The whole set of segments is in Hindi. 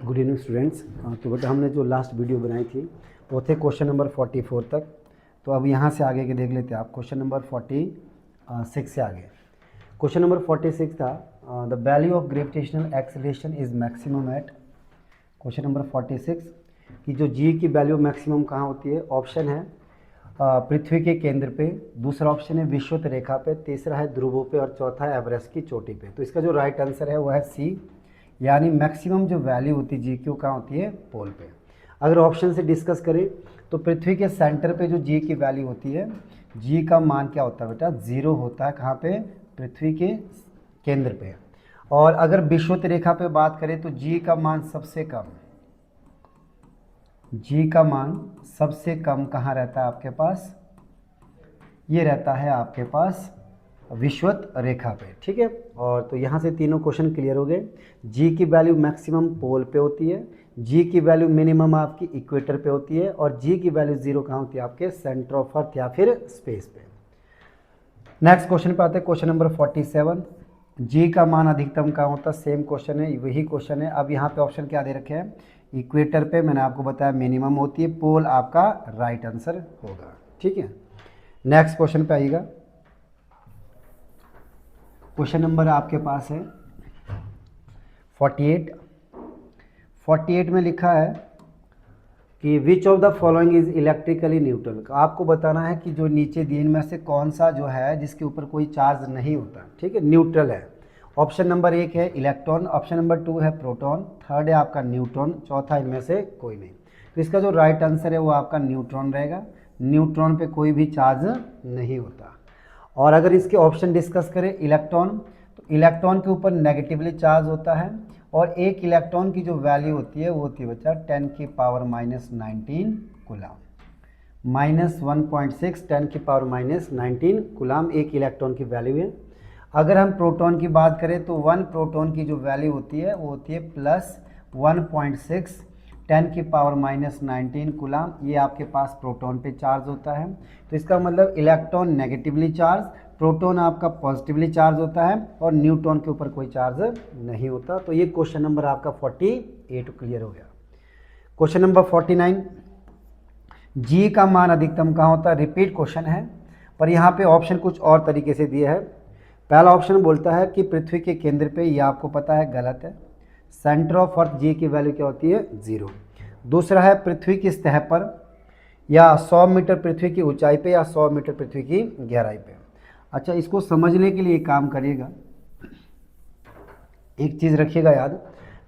Good evening students. तो बेटा हमने जो लास्ट वीडियो बनाई थी वो थे क्वेश्चन नंबर 44 तक। तो अब यहाँ से आगे के देख लेते हैं आप क्वेश्चन नंबर 46 से आगे। क्वेश्चन नंबर 46 था the value of gravitational acceleration is maximum at. Question number 46 कि जो जी की वैल्यू मैक्सिमम कहाँ होती है। ऑप्शन है पृथ्वी के केंद्र पे, दूसरा ऑप्शन है विषुवत रेखा पे, तीसरा है ध्रुवों पे और चौथा है एवरेस्ट की चोटी पे। तो इसका जो राइट आंसर है वो है सी, यानी मैक्सिमम जो वैल्यू होती है जी क्यू कहाँ होती है, पोल पे। अगर ऑप्शन से डिस्कस करें तो पृथ्वी के सेंटर पे जो जी की वैल्यू होती है, जी का मान क्या होता है बेटा, 0 होता है। कहाँ पे, पृथ्वी के केंद्र पे। और अगर विषुवत रेखा पे बात करें तो जी का मान सबसे कम, जी का मान सबसे कम कहाँ रहता है आपके पास, ये रहता है आपके पास विषुवत रेखा पे। ठीक है, और तो यहाँ से तीनों क्वेश्चन क्लियर हो गए। जी की वैल्यू मैक्सिमम पोल पे होती है, जी की वैल्यू मिनिमम आपकी इक्वेटर पे होती है, और जी की वैल्यू 0 कहाँ होती है, आपके सेंटर ऑफ अर्थ या फिर स्पेस पे। नेक्स्ट क्वेश्चन पे आते हैं, क्वेश्चन नंबर 47। जी का मान अधिकतम कहाँ होता है, सेम क्वेश्चन है, वही क्वेश्चन है। अब यहाँ पे ऑप्शन क्या दे रखे हैं, इक्वेटर पे मैंने आपको बताया मिनिमम होती है, पोल आपका राइट आंसर होगा। ठीक है, नेक्स्ट क्वेश्चन पे आइएगा। क्वेश्चन नंबर आपके पास है 48 में लिखा है कि which of the following is electrically neutral. आपको बताना है कि जो नीचे दिए इनमें से कौन सा जो है जिसके ऊपर कोई चार्ज नहीं होता, ठीक है, न्यूट्रल है। ऑप्शन नंबर 1 है इलेक्ट्रॉन, ऑप्शन नंबर 2 है प्रोटॉन, थर्ड है आपका न्यूट्रॉन, चौथा इनमें से कोई नहीं। तो इसका जो राइट आंसर है वो आपका न्यूट्रॉन रहेगा। न्यूट्रॉन पे कोई भी चार्ज नहीं होता। और अगर इसके ऑप्शन डिस्कस करें इलेक्ट्रॉन, तो इलेक्ट्रॉन के ऊपर नेगेटिवली चार्ज होता है, और एक इलेक्ट्रॉन की जो वैल्यू होती है वो होती है बच्चा 10 की पावर -19 कूलाम। -1.6 10 की पावर -19 कूलाम एक इलेक्ट्रॉन की वैल्यू है। अगर हम प्रोटॉन की बात करें तो 1 प्रोटॉन की जो वैल्यू होती है वो होती है +1.6 10 की पावर -19 कूलाम। ये आपके पास प्रोटॉन पे चार्ज होता है। तो इसका मतलब इलेक्ट्रॉन नेगेटिवली चार्ज, प्रोटॉन आपका पॉजिटिवली चार्ज होता है, और न्यूट्रॉन के ऊपर कोई चार्ज नहीं होता। तो ये क्वेश्चन नंबर आपका 48 क्लियर हो गया। क्वेश्चन नंबर 49, जी का मान अधिकतम कहाँ होता है, रिपीट क्वेश्चन है, पर यहाँ पे ऑप्शन कुछ और तरीके से दिए है। पहला ऑप्शन बोलता है कि पृथ्वी के केंद्र पे, ये आपको पता है गलत है। सेंटर ऑफ अर्थ जी की वैल्यू क्या होती है, 0। दूसरा है पृथ्वी की सतह पर, या 100 मीटर पृथ्वी की ऊंचाई पे, या 100 मीटर पृथ्वी की गहराई पे। अच्छा, इसको समझने के लिए काम करिएगा, एक चीज़ रखिएगा याद,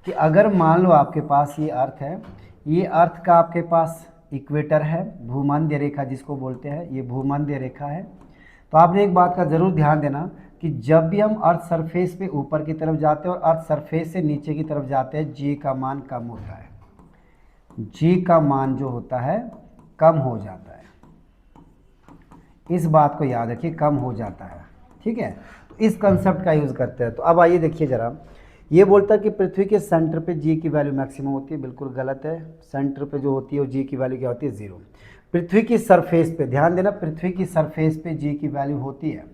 कि अगर मान लो आपके पास ये अर्थ है, ये अर्थ का आपके पास इक्वेटर है, भूमध्य रेखा जिसको बोलते हैं, ये भूमध्य रेखा है। तो आपने एक बात का ज़रूर ध्यान देना कि जब भी हम अर्थ सरफेस पे ऊपर की तरफ जाते हैं और अर्थ सरफेस से नीचे की तरफ जाते हैं, जी का मान कम होता है, जी का मान जो होता है कम हो जाता है। इस बात को याद रखिए, कम हो जाता है। ठीक है, तो इस कंसेप्ट का यूज़ करते हैं। तो अब आइए देखिए ज़रा, ये बोलता है कि पृथ्वी के सेंटर पे जी की वैल्यू मैक्सिमम होती है, बिल्कुल गलत है। सेंटर पे जो होती है वो जी की वैल्यू क्या होती है, 0। पृथ्वी की सरफेस पे ध्यान देना, पृथ्वी की सरफेस पे जी की वैल्यू होती है,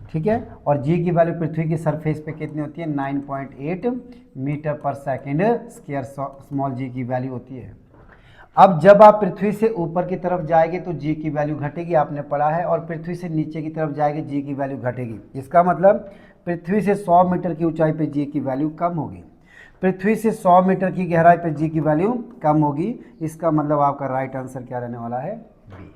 ठीक है, और जी की वैल्यू पृथ्वी की सरफेस पे कितनी होती है, 9.8 मीटर पर सेकेंड स्क्वायर स्मॉल जी की वैल्यू होती है। अब जब आप पृथ्वी से ऊपर की तरफ जाएंगे तो जी की वैल्यू घटेगी, आपने पढ़ा है, और पृथ्वी से नीचे की तरफ जाएंगे जी की वैल्यू घटेगी। इसका मतलब पृथ्वी से 100 मीटर की ऊंचाई पे जी की वैल्यू कम होगी, पृथ्वी से 100 मीटर की गहराई पे जी की वैल्यू कम होगी। इसका मतलब आपका राइट आंसर क्या रहने वाला है, बी।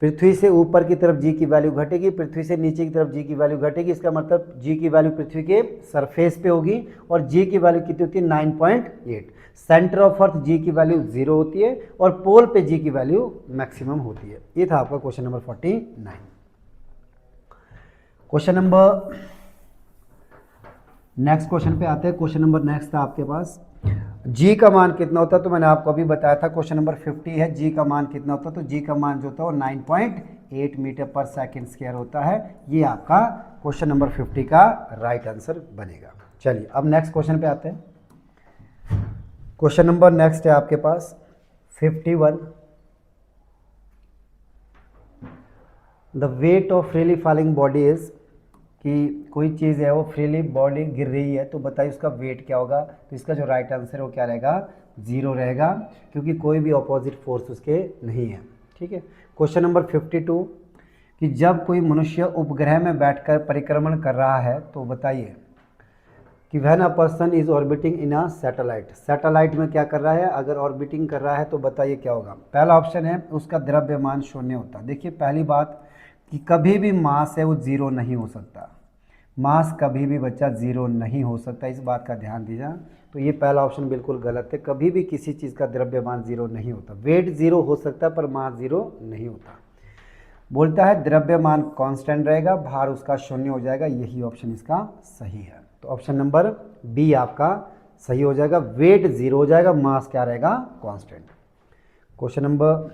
पृथ्वी से ऊपर की तरफ जी की वैल्यू घटेगी, पृथ्वी से नीचे की तरफ जी की वैल्यू घटेगी। इसका मतलब जी की वैल्यू पृथ्वी के सरफेस पे होगी, और जी की वैल्यू कितनी होती है, 9.8। सेंटर ऑफ अर्थ जी की वैल्यू 0 होती है, और पोल पे जी की वैल्यू मैक्सिमम होती है। ये था आपका question number 49। Question number next question पे आते हैं। क्वेश्चन नंबर नेक्स्ट था आपके पास, जी का मान कितना होता है, तो मैंने आपको अभी बताया था क्वेश्चन नंबर 50 है, जी का मान कितना होता है, तो जी का मान जो होता है वो 9.8 मीटर पर सेकेंड स्क्वायर होता है। ये आपका क्वेश्चन नंबर 50 का राइट आंसर बनेगा। चलिए अब नेक्स्ट क्वेश्चन पे आते हैं। क्वेश्चन नंबर नेक्स्ट है आपके पास 51, the weight of freely falling body is, कि कोई चीज़ है वो फ्रीली बॉडी गिर रही है, तो बताइए उसका वेट क्या होगा। तो इसका जो राइट आंसर है वो क्या रहेगा, 0 रहेगा, क्योंकि कोई भी अपोजिट फोर्स उसके नहीं है। ठीक है। क्वेश्चन नंबर 52 कि जब कोई मनुष्य उपग्रह में बैठकर परिक्रमण कर रहा है तो बताइए कि when a person is orbiting in a satellite, satellite में क्या कर रहा है, अगर ऑर्बिटिंग कर रहा है तो बताइए क्या होगा। पहला ऑप्शन है उसका द्रव्यमान शून्य होता। देखिए पहली बात कि कभी भी मास है वो 0 नहीं हो सकता, मास कभी भी बच्चा 0 नहीं हो सकता, इस बात का ध्यान दीजिए। तो ये पहला ऑप्शन बिल्कुल गलत है, कभी भी किसी चीज़ का द्रव्यमान 0 नहीं होता। वेट 0 हो सकता है पर मास 0 नहीं होता। बोलता है द्रव्यमान कांस्टेंट रहेगा, भार उसका शून्य हो जाएगा, यही ऑप्शन इसका सही है। तो ऑप्शन नंबर बी आपका सही हो जाएगा, वेट 0 हो जाएगा, मास क्या रहेगा, कांस्टेंट। क्वेश्चन नंबर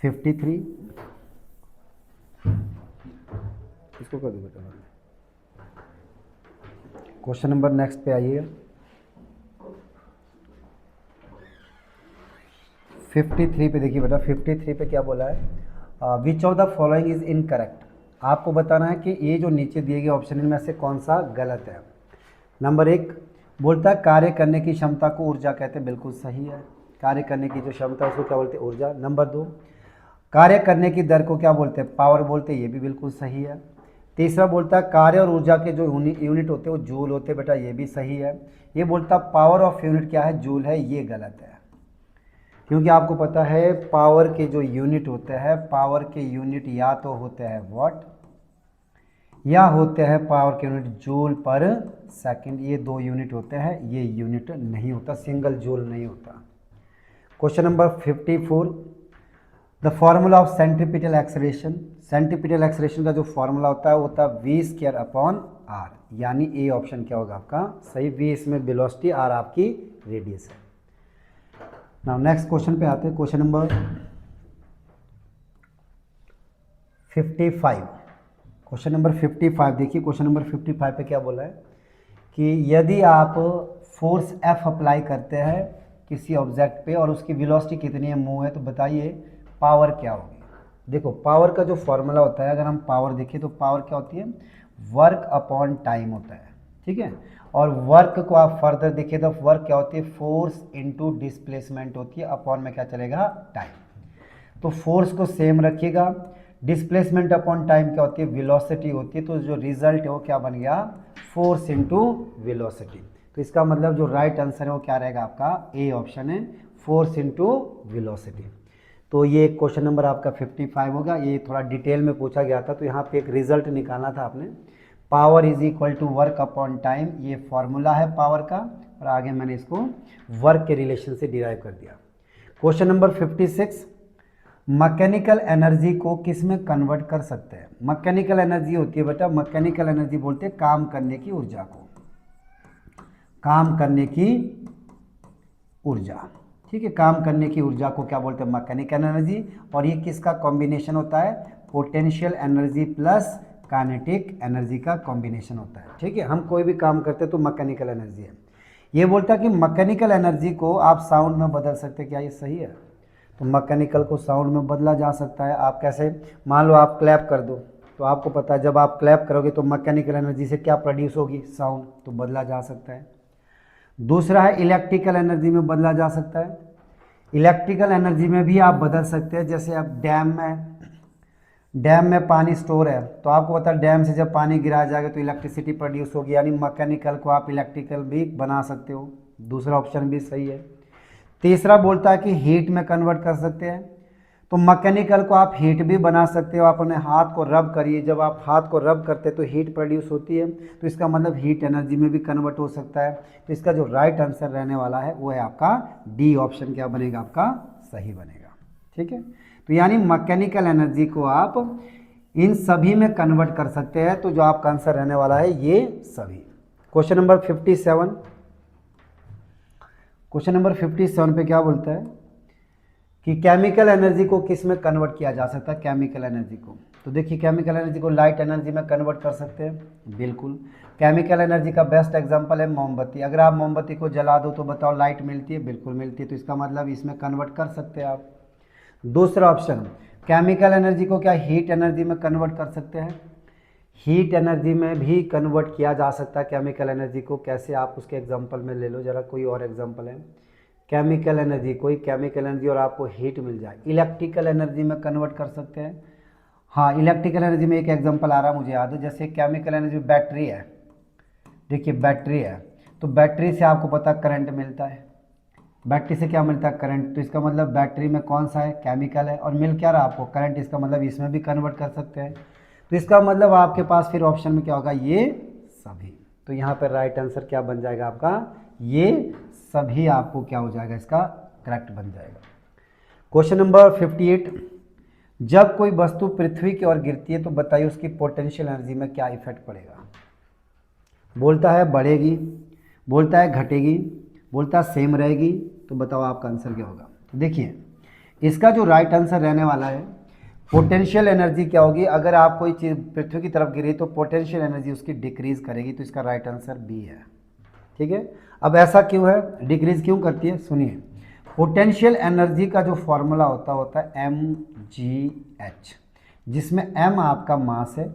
53, इसको कर दो बेटा। क्वेश्चन नंबर नेक्स्ट पे आइए, 53 पे देखिए बेटा। 53 पे क्या बोला है, which of the following is incorrect. आपको बताना है कि ये जो नीचे दिए गए ऑप्शन में से कौन सा गलत है। नंबर 1 बोलता है कार्य करने की क्षमता को ऊर्जा कहते हैं, बिल्कुल सही है। कार्य करने की जो क्षमता है उसको क्या बोलते हैं, ऊर्जा। नंबर 2 कार्य करने की दर को क्या बोलते हैं, पावर बोलते हैं, ये भी बिल्कुल सही है। तीसरा बोलता है कार्य और ऊर्जा के जो यूनिट होते हैं वो जूल होते हैं, बेटा ये भी सही है। ये बोलता है पावर ऑफ यूनिट क्या है, जूल है, ये गलत है। क्योंकि आपको पता है पावर के जो यूनिट होते हैं, पावर के यूनिट या तो होते हैं वॉट या होते हैं पावर के यूनिट जूल पर सेकंड, ये 2 यूनिट होते हैं, ये यूनिट नहीं होता, सिंगल जूल नहीं होता। Question number 54 the formula of centripetal acceleration. Centripetal acceleration का जो फॉर्मूला होता है वो होता है v²/r, यानी ए ऑप्शन क्या होगा आपका सही। v इसमें वेलोसिटी, r आपकी रेडियस है। नाउ नेक्स्ट क्वेश्चन पे आते हैं, क्वेश्चन नंबर 55। क्वेश्चन नंबर 55 देखिए, क्वेश्चन नंबर 55 पे क्या बोला है कि यदि आप फोर्स F अप्लाई करते हैं किसी ऑब्जेक्ट पे और उसकी वेलोसिटी कितनी है, मूव है, तो बताइए पावर क्या होगी। देखो पावर का जो फॉर्मूला होता है, अगर हम पावर देखें तो पावर क्या होती है, वर्क अपॉन टाइम होता है। ठीक है। और वर्क को आप फर्दर देखिए तो वर्क क्या होती है, फोर्स इनटू डिस्प्लेसमेंट होती है, अपॉन में क्या चलेगा, टाइम। तो फोर्स को सेम रखिएगा, डिस्प्लेसमेंट अपॉन टाइम क्या होती है, वेलोसिटी होती है, तो जो रिजल्ट है वो क्या बन गया, फोर्स इनटू वेलोसिटी। तो इसका मतलब जो राइट आंसर है वो क्या रहेगा आपका, ए ऑप्शन है, फोर्स इनटू वेलोसिटी। तो ये क्वेश्चन नंबर आपका 55 होगा। ये थोड़ा डिटेल में पूछा गया था, तो यहाँ पे एक रिजल्ट निकालना था आपने। Power is equal to work upon time, ये फॉर्मूला है पावर का, और आगे मैंने इसको वर्क के रिलेशन से डिराइव कर दिया। क्वेश्चन नंबर 56 मैकेनिकल एनर्जी को किस में कन्वर्ट कर सकते हैं। मैकेनिकल एनर्जी होती है बेटा, मैकेनिकल एनर्जी बोलते हैं काम करने की ऊर्जा को, काम करने की ऊर्जा। ठीक है, काम करने की ऊर्जा को क्या बोलते हैं, मैकेनिकल एनर्जी। और ये किसका कॉम्बिनेशन होता है, potential energy plus kinetic energy का कॉम्बिनेशन होता है। ठीक है, हम कोई भी काम करते हैं तो मैकेनिकल एनर्जी है। ये बोलता है कि मैकेनिकल एनर्जी को आप साउंड में बदल सकते हैं, क्या ये सही है। तो मैकेनिकल को साउंड में बदला जा सकता है। आप कैसे, मान लो आप क्लैप कर दो, तो आपको पता है जब आप क्लैप करोगे तो मैकेनिकल एनर्जी से क्या प्रोड्यूस होगी, साउंड, तो बदला जा सकता है। दूसरा है इलेक्ट्रिकल एनर्जी में बदला जा सकता है। इलेक्ट्रिकल एनर्जी में भी आप बदल सकते हैं, जैसे आप डैम में पानी स्टोर है, तो आपको पता है डैम से जब पानी गिराया जाएगा तो इलेक्ट्रिसिटी प्रोड्यूस होगी, यानी मैकेनिकल को आप इलेक्ट्रिकल भी बना सकते हो। दूसरा ऑप्शन भी सही है। तीसरा बोलता है कि हीट में कन्वर्ट कर सकते हैं, तो मैकेनिकल को आप हीट भी बना सकते हो। आप अपने हाथ को रब करिए, जब आप हाथ को रब करते हैं तो हीट प्रोड्यूस होती है, तो इसका मतलब हीट एनर्जी में भी कन्वर्ट हो सकता है। तो इसका जो राइट आंसर रहने वाला है वो है आपका डी ऑप्शन, क्या बनेगा आपका सही बनेगा। ठीक है, तो यानी मैकेनिकल एनर्जी को आप इन सभी में कन्वर्ट कर सकते हैं, तो जो आपका आंसर रहने वाला है ये सभी। क्वेश्चन नंबर 57, क्वेश्चन नंबर 57 पे क्या बोलता है कि केमिकल एनर्जी को किस में कन्वर्ट किया जा सकता है, केमिकल एनर्जी को। तो देखिए केमिकल एनर्जी को लाइट एनर्जी में कन्वर्ट कर सकते हैं, बिल्कुल। केमिकल एनर्जी का बेस्ट एग्जांपल है मोमबत्ती। अगर आप मोमबत्ती को जला दो तो बताओ लाइट मिलती है, बिल्कुल मिलती है, तो इसका मतलब इसमें कन्वर्ट कर सकते हैं आप। दूसरा ऑप्शन, केमिकल एनर्जी को क्या हीट एनर्जी में कन्वर्ट कर सकते हैं। हीट एनर्जी में भी कन्वर्ट किया जा सकता है केमिकल एनर्जी को। कैसे, आप उसके एग्जांपल में ले लो जरा, कोई और एग्जांपल है। केमिकल एनर्जी, कोई केमिकल एनर्जी और आपको हीट मिल जाए, इलेक्ट्रिकल एनर्जी में कन्वर्ट कर सकते हैं। हाँ, इलेक्ट्रिकल एनर्जी में एक एग्जांपल आ रहा है मुझे याद है, जैसे केमिकल एनर्जी बैटरी है। देखिए बैटरी है, तो बैटरी से आपको पता करंट मिलता है। बैटरी से क्या मिलता है? करंट। तो इसका मतलब बैटरी में कौन सा है? केमिकल है, और मिल क्या रहा आपको? करंट। इसका मतलब इसमें भी कन्वर्ट कर सकते हैं। तो इसका मतलब आपके पास फिर ऑप्शन में क्या होगा? ये सभी। तो यहाँ पर राइट आंसर क्या बन जाएगा आपका? ये सभी आपको क्या हो जाएगा? इसका करेक्ट बन जाएगा। क्वेश्चन नंबर 58, जब कोई वस्तु पृथ्वी की ओर गिरती है तो बताइए उसकी पोटेंशियल एनर्जी में क्या इफेक्ट पड़ेगा। बोलता है बढ़ेगी, बोलता है घटेगी, बोलता है सेम रहेगी। तो बताओ आपका आंसर क्या होगा? तो देखिए इसका जो राइट आंसर रहने वाला है, पोटेंशियल एनर्जी क्या होगी? अगर आप कोई चीज़ पृथ्वी की तरफ गिरी तो पोटेंशियल एनर्जी उसकी डिक्रीज करेगी। तो इसका राइट आंसर बी है। ठीक है, अब ऐसा क्यों है, डिक्रीज क्यों करती है? सुनिए, पोटेंशियल एनर्जी का जो फॉर्मूला होता है mgh, जिसमें m आपका मास है,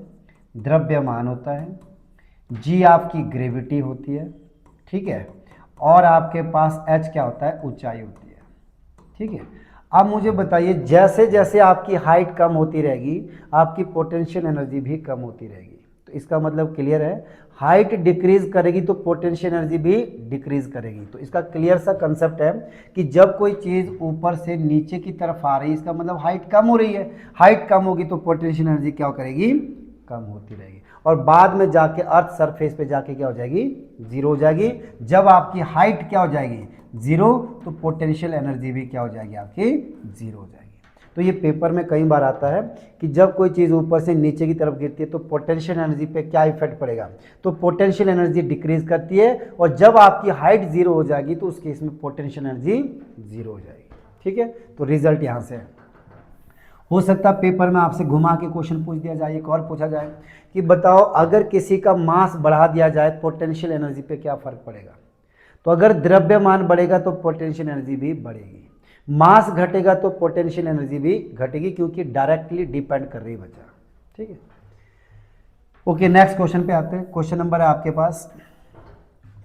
द्रव्यमान होता है, g आपकी ग्रेविटी होती है, ठीक है, और आपके पास h क्या होता है? ऊंचाई होती है। ठीक है, अब मुझे बताइए जैसे जैसे आपकी हाइट कम होती रहेगी आपकी पोटेंशियल एनर्जी भी कम होती रहेगी। तो इसका मतलब क्लियर है, हाइट डिक्रीज करेगी तो पोटेंशियल एनर्जी भी डिक्रीज करेगी। तो इसका क्लियर सा कंसेप्ट है कि जब कोई चीज़ ऊपर से नीचे की तरफ आ रही है इसका मतलब हाइट कम हो रही है। हाइट कम होगी तो पोटेंशियल एनर्जी क्या करेगी? कम होती रहेगी, और बाद में जाके अर्थ सरफेस पे जाके क्या हो जाएगी? जीरो हो जाएगी। जब आपकी हाइट क्या हो जाएगी? जीरो, तो पोटेंशियल एनर्जी भी क्या हो जाएगी? आपकी जीरो हो जाएगी। तो ये पेपर में कई बार आता है कि जब कोई चीज़ ऊपर से नीचे की तरफ गिरती है तो पोटेंशियल एनर्जी पे क्या इफेक्ट पड़ेगा? तो पोटेंशियल एनर्जी डिक्रीज करती है, और जब आपकी हाइट जीरो हो जाएगी तो उस केस में पोटेंशियल एनर्जी जीरो हो जाएगी। ठीक है, तो रिजल्ट यहाँ से है। हो सकता है पेपर में आपसे घुमा के क्वेश्चन पूछ दिया जाए, एक और पूछा जाए कि बताओ अगर किसी का मास बढ़ा दिया जाए पोटेंशियल एनर्जी पे क्या फर्क पड़ेगा? तो अगर द्रव्यमान बढ़ेगा तो पोटेंशियल एनर्जी भी बढ़ेगी, मास घटेगा तो पोटेंशियल एनर्जी भी घटेगी, क्योंकि डायरेक्टली डिपेंड कर रही है बच्चा। ठीक है, ओके, नेक्स्ट क्वेश्चन पे आते हैं। क्वेश्चन नंबर है आपके पास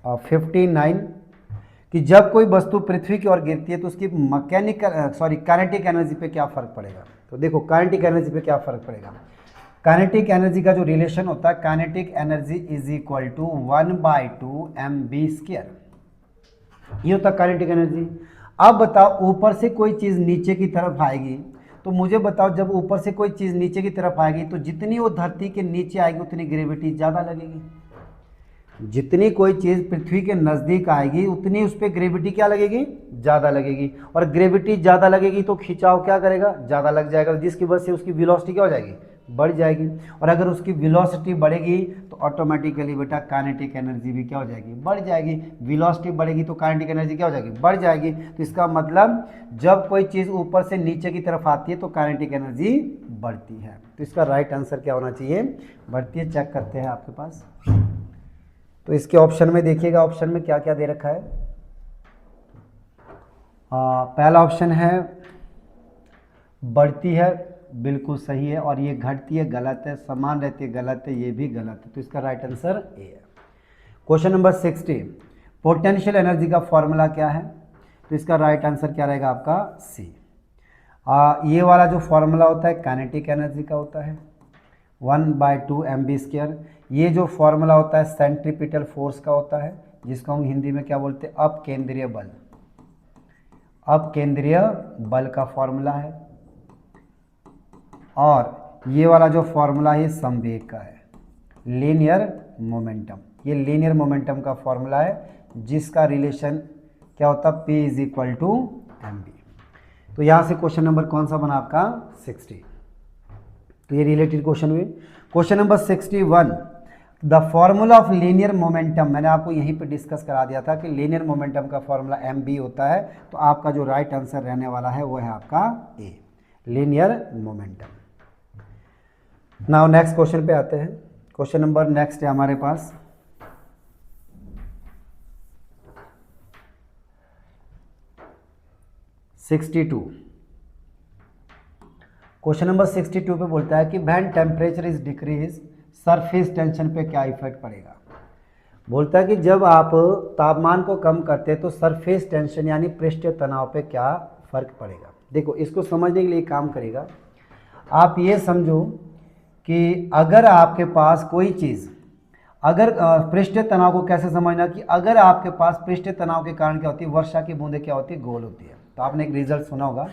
59, कि जब कोई वस्तु पृथ्वी की ओर गिरती है तो उसकी काइनेटिक एनर्जी पे क्या फर्क पड़ेगा? तो देखो काइनेटिक एनर्जी पे क्या फर्क पड़ेगा। काइनेटिक एनर्जी का जो रिलेशन होता है, kinetic energy is equal to 1/2 mv²। ये होता है काइनेटिक एनर्जी। अब बताओ ऊपर से कोई चीज़ नीचे की तरफ आएगी, तो मुझे बताओ जब ऊपर से कोई चीज़ नीचे की तरफ आएगी तो जितनी वो धरती के नीचे आएगी उतनी ग्रेविटी ज़्यादा लगेगी। जितनी कोई चीज़ पृथ्वी के नज़दीक आएगी उतनी उस पर ग्रेविटी क्या लगेगी? ज़्यादा लगेगी, और ग्रेविटी ज़्यादा लगेगी तो खिंचाव क्या करेगा? ज़्यादा लग जाएगा, जिसकी वजह से उसकी वेलोसिटी क्या हो जाएगी? बढ़ जाएगी। और अगर उसकी वेलोसिटी बढ़ेगी तो ऑटोमेटिकली बेटा काइनेटिक एनर्जी भी क्या हो जाएगी? बढ़ जाएगी। वेलोसिटी बढ़ेगी तो काइनेटिक एनर्जी क्या हो जाएगी? बढ़ जाएगी। तो इसका मतलब जब कोई चीज़ ऊपर से नीचे की तरफ आती है तो काइनेटिक एनर्जी बढ़ती है। तो इसका राइट आंसर क्या होना चाहिए? बढ़ती है। चेक करते हैं आपके पास। तो इसके ऑप्शन में देखिएगा, ऑप्शन में क्या क्या दे रखा है। पहला ऑप्शन है बढ़ती है, बिल्कुल सही है, और ये घटती है, गलत है, समान रहती है, गलत है, ये भी गलत है। तो इसका राइट आंसर ए है। क्वेश्चन नंबर 60, पोटेंशियल एनर्जी का फॉर्मूला क्या है? तो इसका राइट आंसर क्या रहेगा आपका? सी। ये वाला जो फॉर्मूला होता है काइनेटिक एनर्जी का होता है 1/2 mv²। ये जो फॉर्मूला होता है सेंट्रीपिटल फोर्स का होता है, जिसको हम हिंदी में क्या बोलते हैं? अपकेंद्रीय बल। अपकेंद्रीय बल का फॉर्मूला है। और ये वाला जो फॉर्मूला है संवेग का है, लीनियर मोमेंटम। ये लीनियर मोमेंटम का फॉर्मूला है जिसका रिलेशन क्या होता है? P is equal to mv। तो यहाँ से क्वेश्चन नंबर कौन सा बना आपका? 60। तो ये रिलेटेड क्वेश्चन हुए। Question number 61, the formula of linear momentum. मैंने आपको यहीं पे डिस्कस करा दिया था कि लीनियर मोमेंटम का फॉर्मूला mb होता है। तो आपका जो राइट आंसर रहने वाला है वो है आपका uh, linear momentum. Now next question पे आते हैं। क्वेश्चन नंबर नेक्स्ट है हमारे पास 62, क्वेश्चन नंबर 62 पे बोलता है कि when temperature is decrease surface tension पे क्या इफेक्ट पड़ेगा। बोलता है कि जब आप तापमान को कम करते हैं तो सरफेस टेंशन यानी पृष्ठीय तनाव पे क्या फर्क पड़ेगा। देखो इसको समझने के लिए काम करेगा। आप ये समझो कि अगर आपके पास कोई चीज़, अगर पृष्ठीय तनाव को कैसे समझना कि अगर आपके पास पृष्ठीय तनाव के कारण क्या होती है, वर्षा की बूंदें क्या होती है, गोल होती है। तो आपने एक रिजल्ट सुना होगा।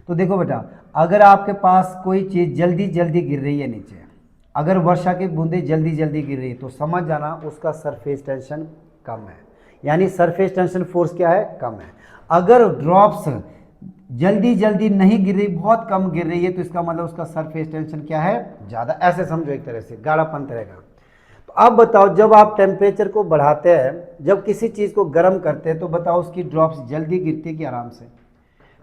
तो देखो बेटा, अगर आपके पास कोई चीज़ जल्दी जल्दी गिर रही है नीचे, अगर वर्षा की बूंदें जल्दी जल्दी गिर रही है तो समझ जाना उसका सरफेस टेंशन कम है, यानी सरफेस टेंशन फोर्स क्या है, कम है। अगर ड्रॉप्स जल्दी जल्दी नहीं गिर रही, बहुत कम गिर रही है, तो इसका मतलब उसका सरफेस टेंशन क्या है, ज़्यादा। ऐसे समझो, एक तरह से गाढ़ापन रहेगा। तो अब बताओ, जब आप टेम्परेचर को बढ़ाते हैं, जब किसी चीज़ को गर्म करते हैं, तो बताओ उसकी ड्रॉप्स जल्दी गिरती है कि आराम से।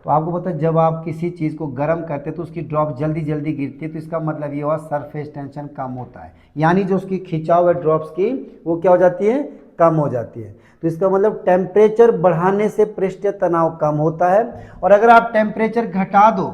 तो आपको पता है जब आप किसी चीज़ को गर्म करते हैं तो उसकी ड्रॉप जल्दी जल्दी गिरती है, तो इसका मतलब ये हुआ सरफेस टेंशन कम होता है, यानी जो उसकी खिंचाव है ड्रॉप्स की वो क्या हो जाती है, कम हो जाती है। तो इसका मतलब टेम्परेचर बढ़ाने से पृष्ठीय तनाव कम होता है। और अगर आप टेम्परेचर घटा दो,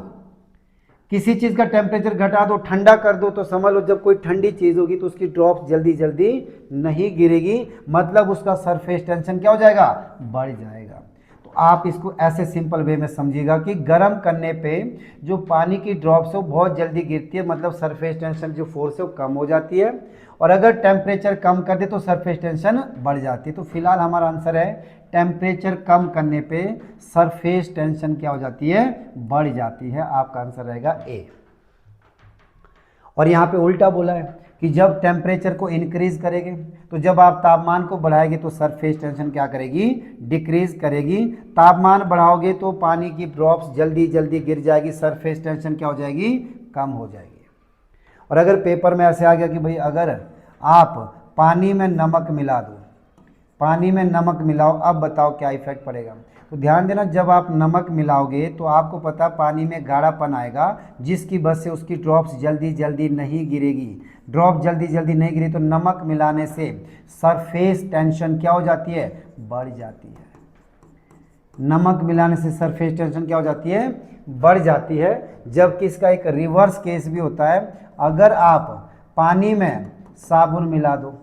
किसी चीज़ का टेम्परेचर घटा दो, ठंडा कर दो, तो समझ लो जब कोई ठंडी चीज़ होगी तो उसकी ड्रॉप जल्दी जल्दी नहीं गिरेगी, मतलब उसका सरफेस टेंशन क्या हो जाएगा, बढ़ जाएगा। तो आप इसको ऐसे सिंपल वे में समझिएगा कि गर्म करने पे जो पानी की ड्रॉप्स है वो बहुत जल्दी गिरती है, मतलब सरफेस टेंशन जो फोर्स है वो कम हो जाती है। और अगर टेम्परेचर कम कर दे तो सरफेस टेंशन बढ़ जाती है। तो फिलहाल हमारा आंसर है टेम्परेचर कम करने पे सरफेस टेंशन क्या हो जाती है, बढ़ जाती है। आपका आंसर रहेगा ए। और यहाँ पे उल्टा बोला है कि जब टेम्परेचर को इंक्रीज करेंगे, तो जब आप तापमान को बढ़ाएंगे तो सरफेस टेंशन क्या करेगी, डिक्रीज करेगी। तापमान बढ़ाओगे तो पानी की ड्रॉप्स जल्दी जल्दी गिर जाएगी, सरफेस टेंशन क्या हो जाएगी, कम हो जाएगी। और अगर पेपर में ऐसे आ गया कि भाई अगर आप पानी में नमक मिला दो, पानी में नमक मिलाओ, अब बताओ क्या इफेक्ट पड़ेगा। तो ध्यान देना, जब आप नमक मिलाओगे तो आपको पता पानी में गाढ़ापन आएगा, जिसकी वजह से उसकी ड्रॉप्स जल्दी जल्दी नहीं गिरेगी। ड्रॉप जल्दी जल्दी नहीं गिरी तो नमक मिलाने से सरफेस टेंशन क्या हो जाती है, बढ़ जाती है। नमक मिलाने से सरफेस टेंशन क्या हो जाती है, बढ़ जाती है। जबकि इसका एक रिवर्स केस भी होता है, अगर आप पानी में साबुन मिला दो,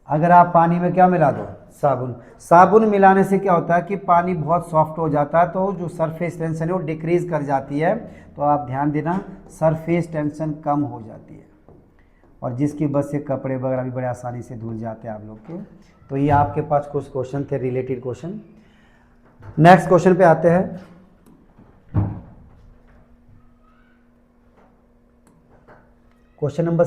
अगर आप पानी में क्या मिला दो, साबुन, साबुन मिलाने से क्या होता है कि पानी बहुत सॉफ्ट हो जाता है, तो जो सरफेस टेंशन है वो डिक्रीज कर जाती है। तो आप ध्यान देना, सरफेस टेंशन कम हो जाती है, और जिसकी वजह से कपड़े वगैरह भी बड़े आसानी से धुल जाते हैं आप लोग के। तो ये आपके पास कुछ क्वेश्चन थे, रिलेटेड क्वेश्चन। नेक्स्ट क्वेश्चन पे आते हैं। क्वेश्चन नंबर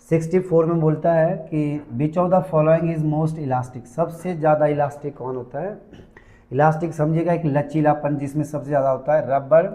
64 में बोलता है कि which of the following is most elastic, सबसे ज़्यादा इलास्टिक कौन होता है। इलास्टिक समझिएगा, एक लचीलापन जिसमें सबसे ज़्यादा होता है रबड़,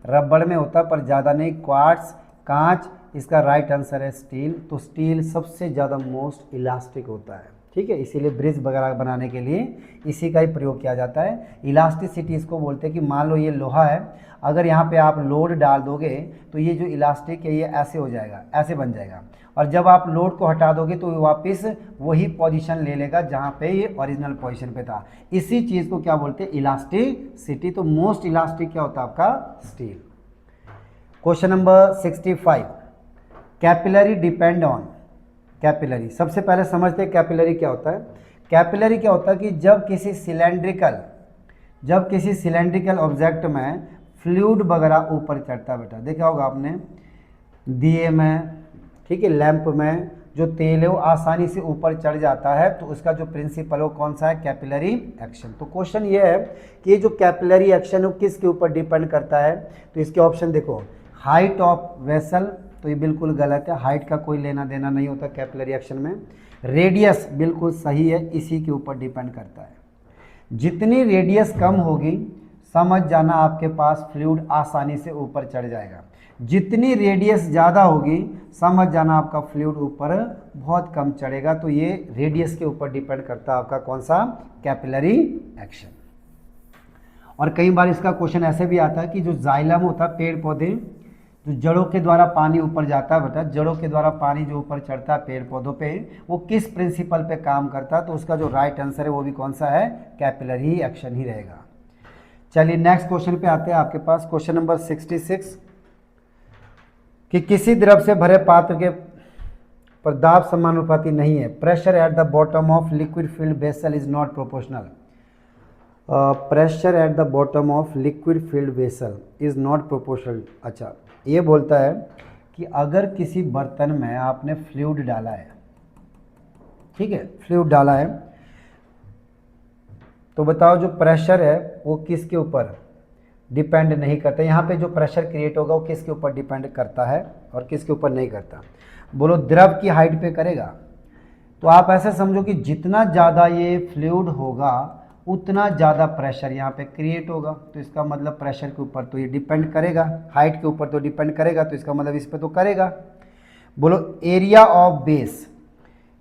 रबड़ में होता है पर ज़्यादा नहीं। क्वार्ट्ज, कांच, इसका राइट आंसर है स्टील। तो स्टील सबसे ज़्यादा मोस्ट इलास्टिक होता है, ठीक है, इसीलिए ब्रिज वगैरह बनाने के लिए इसी का ही प्रयोग किया जाता है। इलास्टिसिटी इसको बोलते हैं कि मान लो ये लोहा है, अगर यहाँ पे आप लोड डाल दोगे तो ये जो इलास्टिक है ये ऐसे हो जाएगा, ऐसे बन जाएगा, और जब आप लोड को हटा दोगे तो वापस वही पोजीशन ले लेगा जहाँ पे ये ओरिजिनल पोजीशन पे था। इसी चीज़ को क्या बोलते हैं, इलास्टिसिटी। तो मोस्ट इलास्टिक क्या होता है आपका, steel. Question number 65, capillary depend on, capillary सबसे पहले समझते हैं कैपिलरी क्या होता है। कैपिलरी क्या होता है कि जब किसी सिलेंड्रिकल ऑब्जेक्ट में फ्लूइड वगैरह ऊपर चढ़ता है, बेटा देखा होगा आपने, दिए में, ठीक है, लैंप में जो तेल है वो आसानी से ऊपर चढ़ जाता है, तो उसका जो प्रिंसिपल है कौन सा है, कैपिलरी एक्शन। तो क्वेश्चन ये है कि ये जो कैपिलरी एक्शन है वो किसके ऊपर डिपेंड करता है। तो इसके ऑप्शन देखो, हाइट ऑफ वेसल, तो ये बिल्कुल गलत है, हाइट का कोई लेना देना नहीं होता कैपिलरी एक्शन में। रेडियस बिल्कुल सही है, इसी के ऊपर डिपेंड करता है। जितनी रेडियस कम होगी समझ जाना आपके पास फ्लूइड आसानी से ऊपर चढ़ जाएगा, जितनी रेडियस ज़्यादा होगी समझ जाना आपका फ्लूइड ऊपर बहुत कम चढ़ेगा। तो ये रेडियस के ऊपर डिपेंड करता है आपका कौन सा, कैपिलरी एक्शन। और कई बार इसका क्वेश्चन ऐसे भी आता है कि जो जाइलम होता है, पेड़ पौधे, जो जड़ों के द्वारा पानी ऊपर जाता है, बेटा जड़ों के द्वारा पानी जो ऊपर चढ़ता है पेड़ पौधों पे, वो किस प्रिंसिपल पे काम करता है। तो उसका जो राइट आंसर है वो भी कौन सा है, कैपिलरी एक्शन ही रहेगा। चलिए नेक्स्ट क्वेश्चन पे आते हैं आपके पास, क्वेश्चन नंबर 66 कि किसी द्रव से भरे पात्र के पर दाब समानुपाती नहीं है, pressure at the bottom of liquid field vessel is not proportional. Pressure at the bottom of liquid field vessel is not proportional. अच्छा, ये बोलता है कि अगर किसी बर्तन में आपने फ्लूइड डाला है, ठीक है, फ्लूइड डाला है, तो बताओ जो प्रेशर है वो किसके ऊपर डिपेंड नहीं करता। यहाँ पे जो प्रेशर क्रिएट होगा वो किसके ऊपर डिपेंड करता है और किसके ऊपर नहीं करता। बोलो द्रव की हाइट पे करेगा, तो आप ऐसे समझो कि जितना ज़्यादा ये फ्लूइड होगा उतना ज़्यादा प्रेशर यहाँ पे क्रिएट होगा। तो इसका मतलब प्रेशर के ऊपर तो ये डिपेंड करेगा, हाइट के ऊपर तो डिपेंड करेगा, तो इसका मतलब इस पे तो करेगा। बोलो एरिया ऑफ बेस,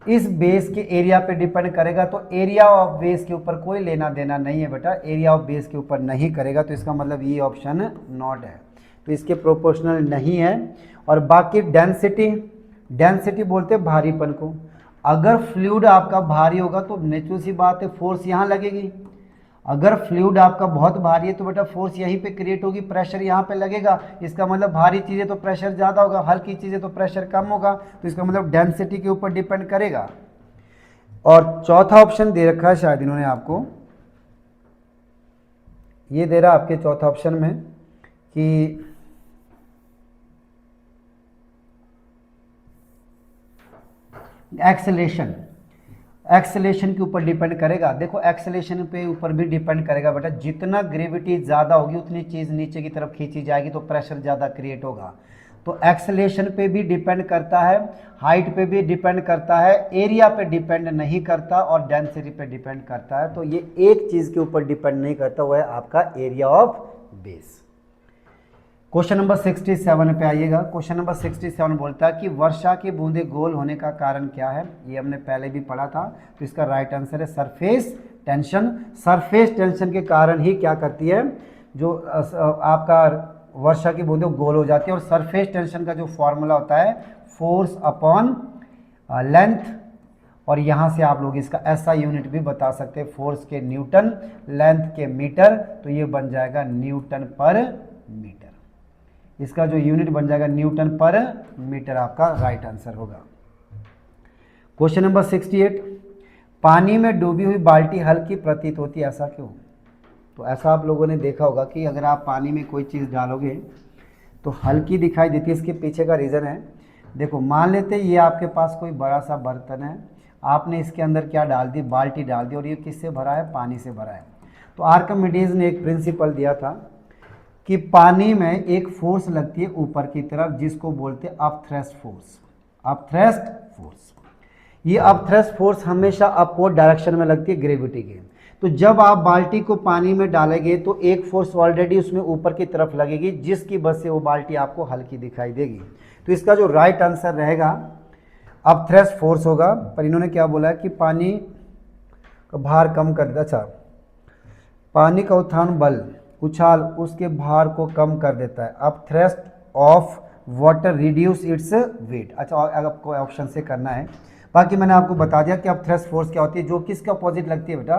इस बेस के एरिया पे डिपेंड करेगा, तो एरिया ऑफ बेस के ऊपर कोई लेना देना नहीं है बेटा, एरिया ऑफ बेस के ऊपर नहीं करेगा, तो इसका मतलब ये ऑप्शन नॉट है, तो इसके प्रोपोर्शनल नहीं है। और बाकी डेंसिटी, डेंसिटी बोलते हैं भारीपन को। अगर फ्लूइड आपका भारी होगा तो नेचुरल सी बात है फोर्स यहाँ लगेगी। अगर फ्लूइड आपका बहुत भारी है तो बेटा फोर्स यहीं पे क्रिएट होगी, प्रेशर यहाँ पे लगेगा। इसका मतलब भारी चीज़ें तो प्रेशर ज़्यादा होगा, हल्की चीज़ें तो प्रेशर कम होगा, तो इसका मतलब डेंसिटी के ऊपर डिपेंड करेगा। और चौथा ऑप्शन दे रखा है शायद इन्होंने आपको, ये दे रहा आपके चौथा ऑप्शन में कि एक्सेलेरेशन, एक्सेलेरेशन के ऊपर डिपेंड करेगा। देखो एक्सेलेरेशन पे ऊपर भी डिपेंड करेगा बेटा, जितना ग्रेविटी ज़्यादा होगी उतनी चीज़ नीचे की तरफ खींची जाएगी, तो प्रेशर ज़्यादा क्रिएट होगा। तो एक्सेलेरेशन पे भी डिपेंड करता है, हाइट पे भी डिपेंड करता है, एरिया पे डिपेंड नहीं करता, और डेंसिटी पे डिपेंड करता है। तो ये एक चीज़ के ऊपर डिपेंड नहीं करता, वो है आपका area of base. Question number 67 पे आइएगा। क्वेश्चन नंबर 67 बोलता है कि वर्षा की बूंदें गोल होने का कारण क्या है। ये हमने पहले भी पढ़ा था, तो इसका राइट आंसर है सरफेस टेंशन। सरफेस टेंशन के कारण ही क्या करती है, जो आपका वर्षा की बूंदें गोल हो जाती है। और सरफेस टेंशन का जो फॉर्मूला होता है फोर्स अपॉन लेंथ, और यहाँ से आप लोग इसका ऐसा यूनिट भी बता सकते हैं, फोर्स के न्यूटन, लेंथ के मीटर, तो ये बन जाएगा न्यूटन पर मीटर। इसका जो यूनिट बन जाएगा न्यूटन पर मीटर, आपका राइट आंसर होगा। क्वेश्चन नंबर 68, पानी में डूबी हुई बाल्टी हल्की प्रतीत होती है, ऐसा क्यों। तो ऐसा आप लोगों ने देखा होगा कि अगर आप पानी में कोई चीज़ डालोगे तो हल्की दिखाई देती है। इसके पीछे का रीज़न है, देखो मान लेते ये आपके पास कोई बड़ा सा बर्तन है, आपने इसके अंदर क्या डाल दी, बाल्टी डाल दी, और ये किससे भरा है, पानी से भरा है। तो आर्किमिडीज ने एक प्रिंसिपल दिया था कि पानी में एक फोर्स लगती है ऊपर की तरफ, जिसको बोलते हैं अपथ्रस्ट फोर्स। अपथ्रस्ट फोर्स, ये अपथ्रस्ट फोर्स हमेशा अपवर्ड डायरेक्शन में लगती है ग्रेविटी के। तो जब आप बाल्टी को पानी में डालेंगे तो एक फोर्स ऑलरेडी उसमें ऊपर की तरफ लगेगी, जिसकी वजह से वो बाल्टी आपको हल्की दिखाई देगी। तो इसका जो राइट आंसर रहेगा अपथ्रस्ट फोर्स होगा। पर इन्होंने क्या बोला है कि पानी का भार कम कर देता। अच्छा, पानी का उत्थान बल, उछाल उसके भार को कम कर देता है। Upthrust of water reduce its weight. अच्छा, अगर आपको ऑप्शन से करना है, बाकी मैंने आपको बता दिया कि अपथ्रस्ट फोर्स क्या होती है, जो किसके अपोजिट लगती है बेटा,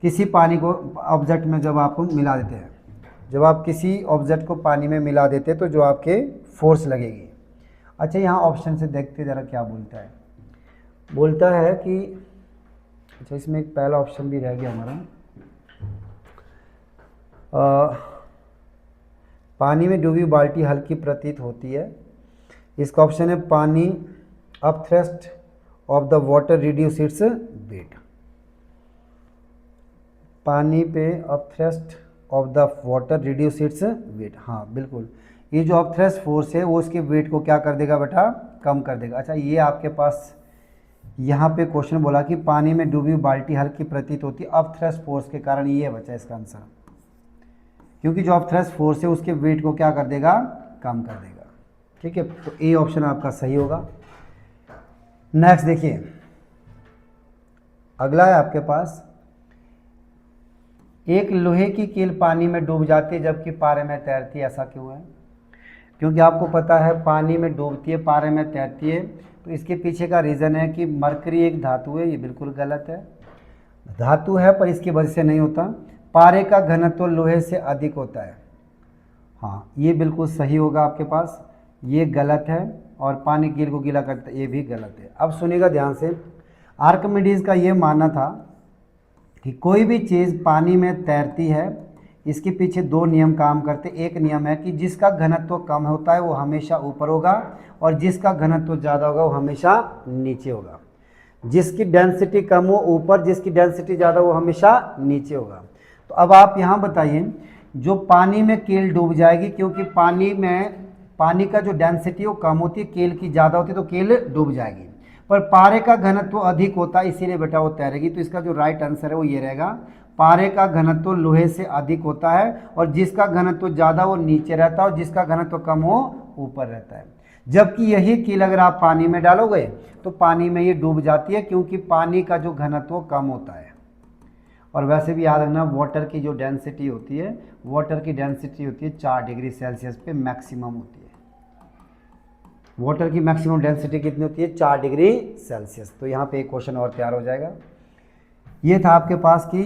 किसी पानी को ऑब्जेक्ट में जब आपको मिला देते हैं, जब आप किसी ऑब्जेक्ट को पानी में मिला देते हैं तो जो आपके फोर्स लगेगी। अच्छा, यहाँ ऑप्शन से देखते ज़रा क्या बोलता है। बोलता है कि अच्छा, इसमें एक पहला ऑप्शन भी रह गया हमारा, पानी में डूबी बाल्टी हल्की प्रतीत होती है। इसका ऑप्शन है पानी upthrust of the water reduce its weight. पानी पे upthrust of the water reduce its weight, हाँ बिल्कुल, ये जो अपथ्रस्ट फोर्स है वो इसके वेट को क्या कर देगा बेटा, कम कर देगा। अच्छा, ये आपके पास यहाँ पे क्वेश्चन बोला कि पानी में डूबी बाल्टी हल्की प्रतीत होती है अपथ्रस्ट फोर्स के कारण, ये बचा इसका आंसर, क्योंकि जो अपथ्रस्ट फोर्स है उसके वेट को क्या कर देगा, कम कर देगा। ठीक है, तो ए ऑप्शन आपका सही होगा। नेक्स्ट देखिए, अगला है आपके पास, एक लोहे की कील पानी में डूब जाती है जबकि पारे में तैरती है, ऐसा क्यों है। क्योंकि आपको पता है पानी में डूबती है, पारे में तैरती है, तो इसके पीछे का रीज़न है कि मरकरी एक धातु है, ये बिल्कुल गलत है। धातु है पर इसकी वजह से नहीं होता। पारे का घनत्व लोहे से अधिक होता है। हाँ, ये बिल्कुल सही होगा आपके पास, ये गलत है। और पानी कील को गीला करता है, ये भी गलत है। अब सुनिएगा ध्यान से, आर्किमिडीज का ये मानना था कि कोई भी चीज़ पानी में तैरती है, इसके पीछे दो नियम काम करते। एक नियम है कि जिसका घनत्व कम होता है वो हमेशा ऊपर होगा, और जिसका घनत्व ज़्यादा होगा वो हमेशा नीचे होगा। जिसकी डेंसिटी कम हो ऊपर, जिसकी डेंसिटी ज़्यादा वो हमेशा नीचे होगा। तो अब आप यहाँ बताइए, जो पानी में कील डूब जाएगी, क्योंकि पानी का जो डेंसिटी वो कम होती है, कील की ज़्यादा होती है, तो कील डूब जाएगी। पर पारे का घनत्व अधिक होता है, इसीलिए बेटा वो तैरेगी। तो इसका जो राइट आंसर है वो ये रहेगा, पारे का घनत्व लोहे से अधिक होता है, और जिसका घनत्व ज़्यादा वो नीचे रहता है, और जिसका घनत्व कम हो ऊपर रहता है। जबकि यही कील अगर आप पानी में डालोगे तो पानी में ये डूब जाती है, क्योंकि पानी का जो घनत्व कम होता है। और वैसे भी याद रखना, वाटर की जो डेंसिटी होती है, वाटर की डेंसिटी होती है 4 डिग्री सेल्सियस पे मैक्सिमम होती है। वाटर की मैक्सिमम डेंसिटी कितनी होती है? 4 डिग्री सेल्सियस। तो यहाँ पे एक क्वेश्चन और तैयार हो जाएगा। ये था आपके पास कि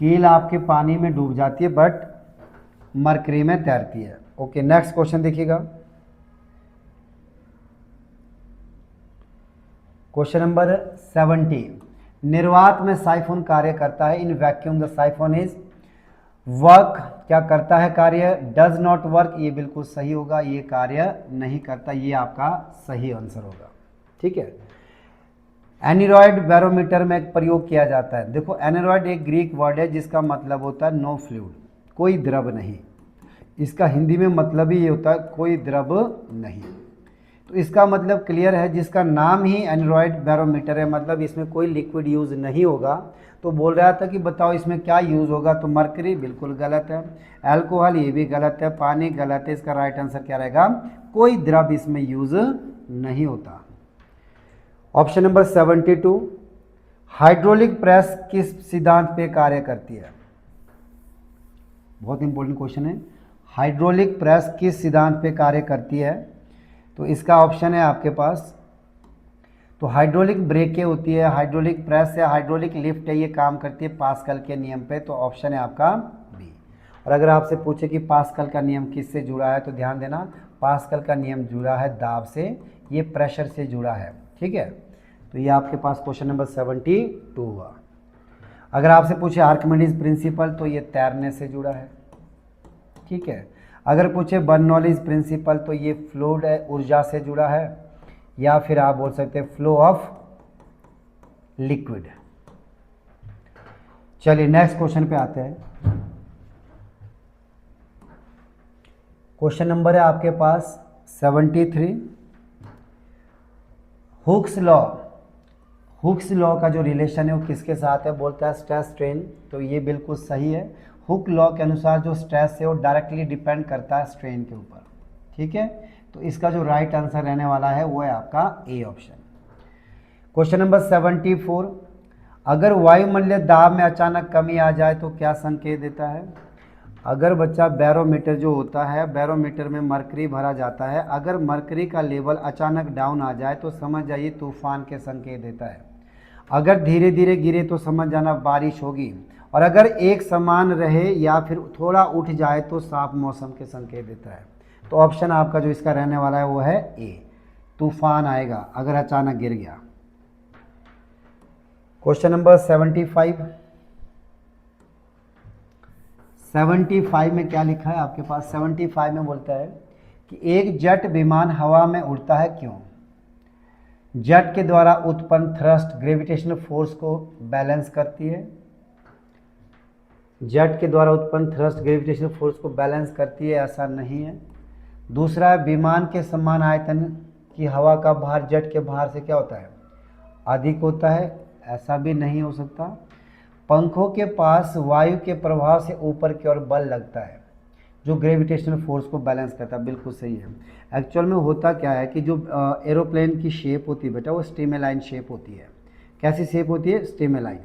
कील आपके पानी में डूब जाती है बट मरकरी में तैरती है। ओके, नेक्स्ट क्वेश्चन देखिएगा, क्वेश्चन नंबर 70। निर्वात में साइफोन कार्य करता है। In vacuum the siphon is work, क्या करता है कार्य? डज नॉट वर्क, ये बिल्कुल सही होगा, ये कार्य नहीं करता, ये आपका सही आंसर होगा। ठीक है। एनीरॉयड बैरोमीटर में प्रयोग किया जाता है। देखो, एनीरॉयड एक ग्रीक वर्ड है जिसका मतलब होता है नो फ्लूइड, कोई द्रव नहीं। इसका हिंदी में मतलब ही ये होता है कोई द्रव नहीं। तो इसका मतलब क्लियर है, जिसका नाम ही एनीरॉयड बैरोमीटर है, मतलब इसमें कोई लिक्विड यूज़ नहीं होगा। तो बोल रहा था कि बताओ इसमें क्या यूज़ होगा, तो मरकरी बिल्कुल गलत है, अल्कोहल ये भी गलत है, पानी गलत है। इसका राइट आंसर क्या रहेगा? कोई द्रव इसमें यूज़ नहीं होता। ऑप्शन नंबर 72, हाइड्रोलिक प्रेस किस सिद्धांत पे कार्य करती है? बहुत इंपॉर्टेंट क्वेश्चन है। हाइड्रोलिक प्रेस किस सिद्धांत पे कार्य करती है? तो इसका ऑप्शन है आपके पास, तो हाइड्रोलिक ब्रेकें होती है, हाइड्रोलिक प्रेस है, हाइड्रोलिक लिफ्ट है, ये काम करती है पास्कल के नियम पे। तो ऑप्शन है आपका बी। और अगर आपसे पूछे कि पास्कल का नियम किससे जुड़ा है, तो ध्यान देना, पास्कल का नियम जुड़ा है दाब से, ये प्रेशर से जुड़ा है। ठीक है, तो ये आपके पास क्वेश्चन नंबर 72 हुआ। अगर आपसे पूछे आर्किमिडीज प्रिंसिपल, तो ये तैरने से जुड़ा है। ठीक है। अगर पूछे बर्नौलीज प्रिंसिपल, तो ये फ्लूइड है, ऊर्जा से जुड़ा है, या फिर आप बोल सकते हैं फ्लो ऑफ लिक्विड। चलिए नेक्स्ट क्वेश्चन पे आते हैं। क्वेश्चन नंबर है आपके पास 73, हुक्स लॉ। हुक्स लॉ का जो रिलेशन है वो किसके साथ है? बोलता है स्ट्रेस स्ट्रेन। तो ये बिल्कुल सही है। हुक लॉ के अनुसार जो स्ट्रेस है वो डायरेक्टली डिपेंड करता है स्ट्रेन के ऊपर। ठीक है, तो इसका जो राइट आंसर रहने वाला है वो है आपका ए ऑप्शन। क्वेश्चन नंबर 74, अगर वायुमंडलीय दाब में अचानक कमी आ जाए तो क्या संकेत देता है? अगर बच्चा बैरोमीटर जो होता है, बैरोमीटर में मरकरी भरा जाता है, अगर मरकरी का लेवल अचानक डाउन आ जाए तो समझ जाइए तूफान के संकेत देता है। अगर धीरे धीरे गिरे तो समझ जाना बारिश होगी, और अगर एक समान रहे या फिर थोड़ा उठ जाए तो साफ मौसम के संकेत देता है। तो ऑप्शन आपका जो इसका रहने वाला है वो है ए, तूफान आएगा अगर अचानक गिर गया। क्वेश्चन नंबर 75 में क्या लिखा है आपके पास? 75 में बोलता है कि एक जेट विमान हवा में उड़ता है क्यों? जेट के द्वारा उत्पन्न थ्रस्ट ग्रेविटेशनल फोर्स को बैलेंस करती है। जेट के द्वारा उत्पन्न थ्रस्ट ग्रेविटेशनल फोर्स को बैलेंस करती है, ऐसा नहीं है। दूसरा है, विमान के समान आयतन की हवा का भार जेट के भार से क्या होता है? अधिक होता है, ऐसा भी नहीं हो सकता। पंखों के पास वायु के प्रभाव से ऊपर की ओर बल लगता है जो ग्रेविटेशनल फोर्स को बैलेंस करता है, बिल्कुल सही है। एक्चुअल में होता क्या है कि जो एरोप्लेन की शेप होती है बेटा, वो स्ट्रीमलाइन शेप होती है। कैसी शेप होती है? स्ट्रीमलाइन।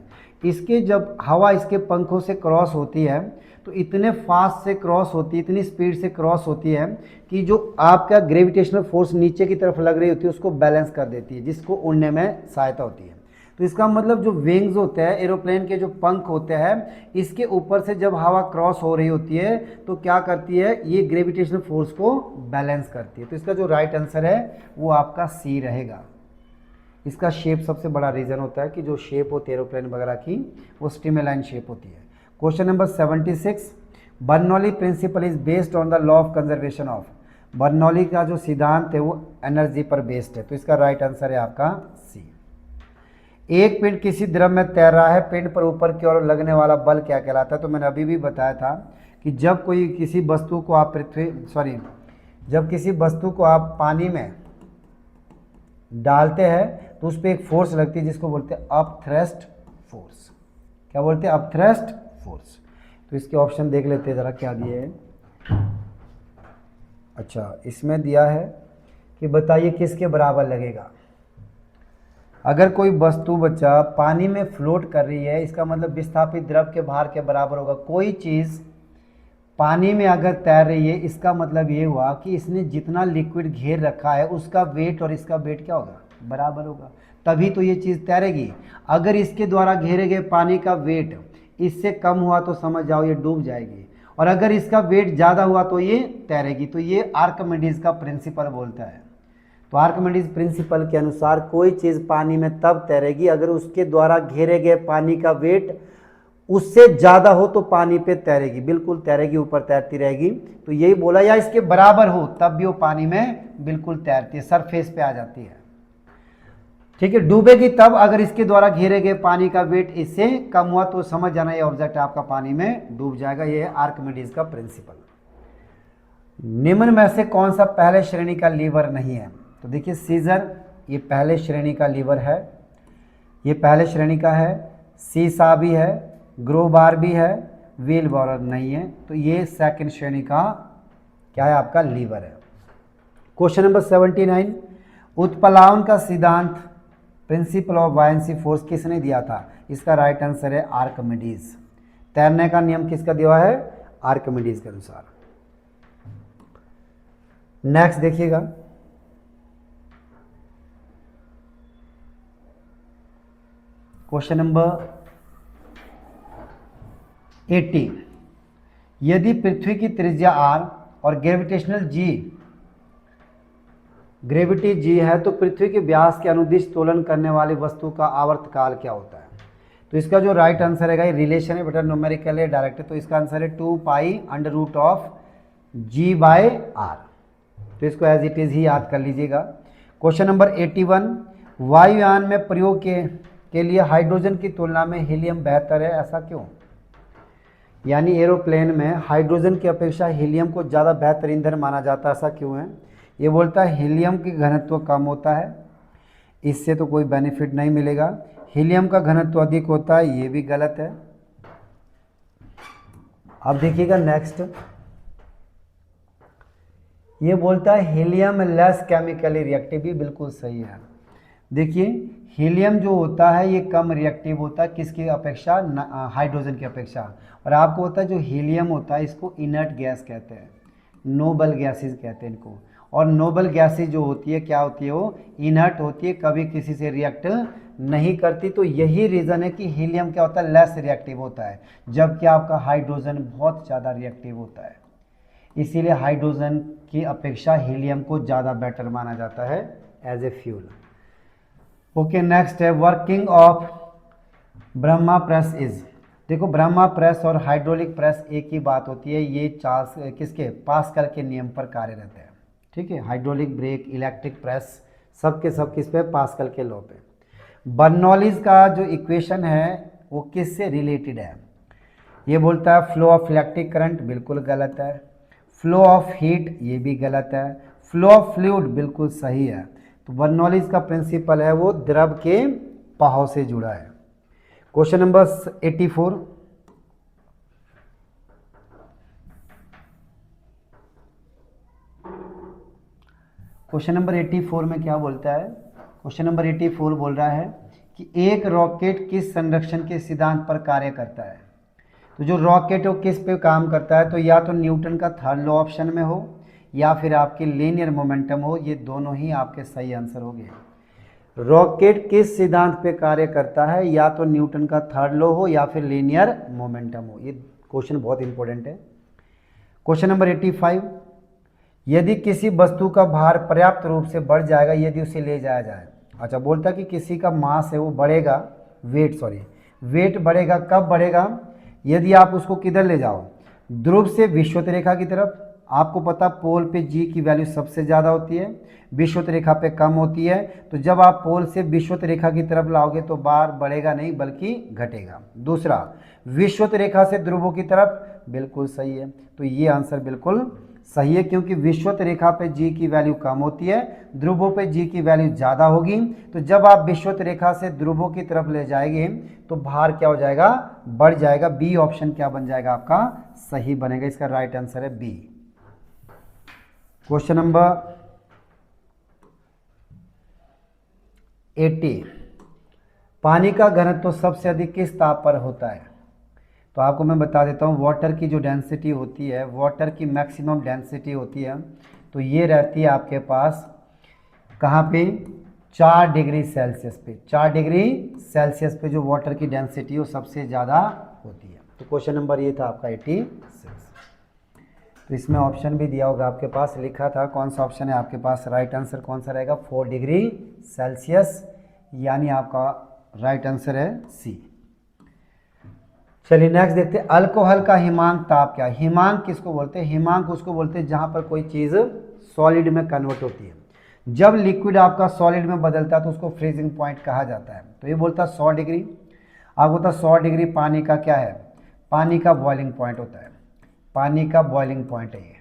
इसके जब हवा इसके पंखों से क्रॉस होती है तो इतने फास्ट से क्रॉस होती है, इतनी स्पीड से क्रॉस होती है कि जो आपका ग्रेविटेशनल फोर्स नीचे की तरफ लग रही होती है उसको बैलेंस कर देती है, जिसको उड़ने में सहायता होती है। तो तो इसका मतलब जो विंग्स होते हैं एरोप्लेन के, जो पंख होते हैं, इसके ऊपर से जब हवा क्रॉस हो रही होती है तो क्या करती है, ये ग्रेविटेशनल फोर्स को बैलेंस करती है। तो इसका जो राइट आंसर है वो आपका सी रहेगा। इसका शेप सबसे बड़ा रीज़न होता है कि जो शेप होती है एरोप्लेन वगैरह की वो स्ट्रीमलाइन शेप होती है। Question number 76, Bernoulli principle is based on the law of conservation of. Bernoulli का जो सिद्धांत है वो एनर्जी पर बेस्ड है। तो इसका राइट आंसर है आपका सी। एक पिंड किसी द्रव में तैर रहा है, पिंड पर ऊपर की ओर लगने वाला बल क्या कहलाता है? तो मैंने अभी भी बताया था कि जब कोई किसी वस्तु को आप जब किसी वस्तु को आप पानी में डालते हैं तो उस पर एक फोर्स लगती है जिसको बोलते हैं अपथ्रस्ट फोर्स। क्या बोलते हैं? Upthrust force. तो इसके ऑप्शन देख लेते हैं ज़रा क्या दिए हैं। अच्छा, इसमें दिया है कि बताइए किसके बराबर लगेगा। अगर कोई वस्तु बच्चा पानी में फ्लोट कर रही है, इसका मतलब विस्थापित द्रव के भार के बराबर होगा। कोई चीज़ पानी में अगर तैर रही है, इसका मतलब ये हुआ कि इसने जितना लिक्विड घेर रखा है उसका वेट और इसका वेट क्या होगा? बराबर होगा, तभी तो ये चीज़ तैरेगी। अगर इसके द्वारा घेरे गए पानी का वेट इससे कम हुआ तो समझ जाओ ये डूब जाएगी, और अगर इसका वेट ज़्यादा हुआ तो ये तैरेगी। तो ये आर्किमिडीज का प्रिंसिपल बोलता है। तो आर्किमिडीज प्रिंसिपल के अनुसार कोई चीज़ पानी में तब तैरेगी अगर उसके द्वारा घेरे गए पानी का वेट उससे ज़्यादा हो तो पानी पे तैरेगी, बिल्कुल तैरेगी, ऊपर तैरती रहेगी। तो यही बोला, या इसके बराबर हो तब भी वो पानी में बिल्कुल तैरती है, सरफेस पे आ जाती है। ठीक है, डूबेगी तब अगर इसके द्वारा घेरे गए पानी का वेट इससे कम हुआ तो समझ जाना ये ऑब्जेक्ट आपका पानी में डूब जाएगा। ये है आर्किमिडीज का प्रिंसिपल। निम्न में से कौन सा पहले श्रेणी का लीवर नहीं है? तो देखिए सीजर ये पहले श्रेणी का लीवर है, ये पहले श्रेणी का है। सीसा भी है, ग्रो बार भी है, व्हील बार नहीं है। तो ये सेकंड श्रेणी का क्या है? आपका लीवर है। क्वेश्चन नंबर 79, उत्प्लावन का सिद्धांत प्रिंसिपल ऑफ बायनेंसी फोर्स किसने दिया था? इसका राइट आंसर है आर्किमिडीज। तैरने का नियम किसका दिया है? आर्किमिडीज के अनुसार। नेक्स्ट देखिएगा, क्वेश्चन नंबर 80, यदि पृथ्वी की त्रिज्या r और ग्रेविटेशनल g ग्रेविटी g है तो पृथ्वी के व्यास के अनुदिश तोलन करने वाली वस्तु का आवर्तकाल क्या होता है? तो इसका जो राइट आंसर है, ये रिलेशन है बेटा, न्यूमेरिकल है, डायरेक्ट है। तो इसका आंसर है 2 pi under root of g/r। तो इसको एज इट इज ही याद कर लीजिएगा। क्वेश्चन नंबर 81, वायुयान में प्रयोग के लिए हाइड्रोजन की तुलना में हीलियम बेहतर है, ऐसा क्यों? यानी एरोप्लेन में हाइड्रोजन की अपेक्षा हीलियम को ज़्यादा बेहतर ईंधन माना जाता है, ऐसा क्यों है? ये बोलता है हीलियम की घनत्व कम होता है, इससे तो कोई बेनिफिट नहीं मिलेगा। हीलियम का घनत्व अधिक होता है, ये भी गलत है। अब देखिएगा नेक्स्ट, ये बोलता है हीलियम लेस केमिकली रिएक्टिव, भी बिल्कुल सही है। देखिए हीलियम जो होता है ये कम रिएक्टिव होता है किसकी अपेक्षा? हाइड्रोजन की अपेक्षा। और आपको होता है जो हीलियम होता है इसको इनर्ट गैस कहते हैं, नोबल गैसेज कहते हैं इनको। और नोबल गैसेज जो होती है क्या होती है? वो इनर्ट होती है, कभी किसी से रिएक्ट नहीं करती। तो यही रीज़न है कि हीलियम क्या होता है? लेस रिएक्टिव होता है, जबकि आपका हाइड्रोजन बहुत ज़्यादा रिएक्टिव होता है। इसीलिए हाइड्रोजन की अपेक्षा हीलियम को ज़्यादा बेटर माना जाता है as a fuel. Okay, next है working of Bramah press is. देखो ब्रह्मा प्रेस और हाइड्रोलिक प्रेस एक ही बात होती है, ये चार्ल्स किसके? पास्कल के नियम पर कार्यरत है। ठीक है, हाइड्रोलिक ब्रेक, इलेक्ट्रिक प्रेस, सब के सब किस पे? पास्कल के लॉ पे। बर्नौलीज का जो इक्वेशन है वो किससे रिलेटेड है? ये बोलता है फ्लो ऑफ इलेक्ट्रिक करंट, बिल्कुल गलत है। फ्लो ऑफ हीट, ये भी गलत है। फ्लो ऑफ फ्लूइड, बिल्कुल सही है। तो बर्नौलीज का प्रिंसिपल है वो द्रव के बहाव से जुड़ा है। क्वेश्चन नंबर 84, क्वेश्चन नंबर 84 में क्या बोलता है? क्वेश्चन नंबर 84 बोल रहा है कि एक रॉकेट किस संरक्षण के सिद्धांत पर कार्य करता है? तो जो रॉकेट है वो किस पे काम करता है? तो या तो न्यूटन का थर्ड लॉ ऑप्शन में हो या फिर आपकी लीनियर मोमेंटम हो, ये दोनों ही आपके सही आंसर हो गए। रॉकेट किस सिद्धांत पे कार्य करता है? या तो न्यूटन का थर्ड लॉ हो या फिर लीनियर मोमेंटम हो। ये क्वेश्चन बहुत इंपॉर्टेंट है। क्वेश्चन नंबर 85, यदि किसी वस्तु का भार पर्याप्त रूप से बढ़ जाएगा यदि उसे ले जाया जाए। अच्छा, बोलता है कि किसी का मास है वो बढ़ेगा, वेट बढ़ेगा। कब बढ़ेगा? यदि आप उसको किधर ले जाओ? ध्रुव से विषुवत रेखा की तरफ। आपको पता पोल पे जी की वैल्यू सबसे ज़्यादा होती है, विषुवत रेखा पे कम होती है। तो जब आप पोल से विषुवत रेखा की तरफ लाओगे तो बार बढ़ेगा नहीं बल्कि घटेगा। दूसरा, विषुवत रेखा से ध्रुवों की तरफ, बिल्कुल सही है। तो ये आंसर बिल्कुल सही है, क्योंकि विषुवत रेखा पे जी की वैल्यू कम होती है, ध्रुवों पे जी की वैल्यू ज़्यादा होगी। तो जब आप विषुवत रेखा से ध्रुवों की तरफ ले जाएंगे तो भार क्या हो जाएगा? बढ़ जाएगा। बी ऑप्शन क्या बन जाएगा? आपका सही बनेगा। इसका राइट आंसर है बी। क्वेश्चन नंबर 80, पानी का घनत्व तो सबसे अधिक किस ताप पर होता है? तो आपको मैं बता देता हूँ, वाटर की जो डेंसिटी होती है, वाटर की मैक्सिमम डेंसिटी होती है, तो ये रहती है आपके पास कहाँ पे? 4 डिग्री सेल्सियस पे। 4 डिग्री सेल्सियस पे जो वाटर की डेंसिटी वो सबसे ज़्यादा होती है। तो क्वेश्चन नंबर ये था आपका 86। तो इसमें ऑप्शन भी दिया होगा आपके पास, लिखा था कौन सा ऑप्शन है आपके पास? राइट आंसर कौन सा रहेगा? 4 डिग्री सेल्सियस, यानी आपका राइट आंसर है सी। चलिए नेक्स्ट देखते हैं, अल्कोहल का हिमांक ताप क्या है? हिमांक किसको बोलते हैं? हिमांक उसको बोलते हैं जहां पर कोई चीज़ सॉलिड में कन्वर्ट होती है। जब लिक्विड आपका सॉलिड में बदलता है तो उसको फ्रीजिंग पॉइंट कहा जाता है। तो ये बोलता है 100 डिग्री। आपको पता 100 डिग्री पानी का क्या है? पानी का बॉइलिंग पॉइंट होता है। पानी का बॉइलिंग पॉइंट है ये।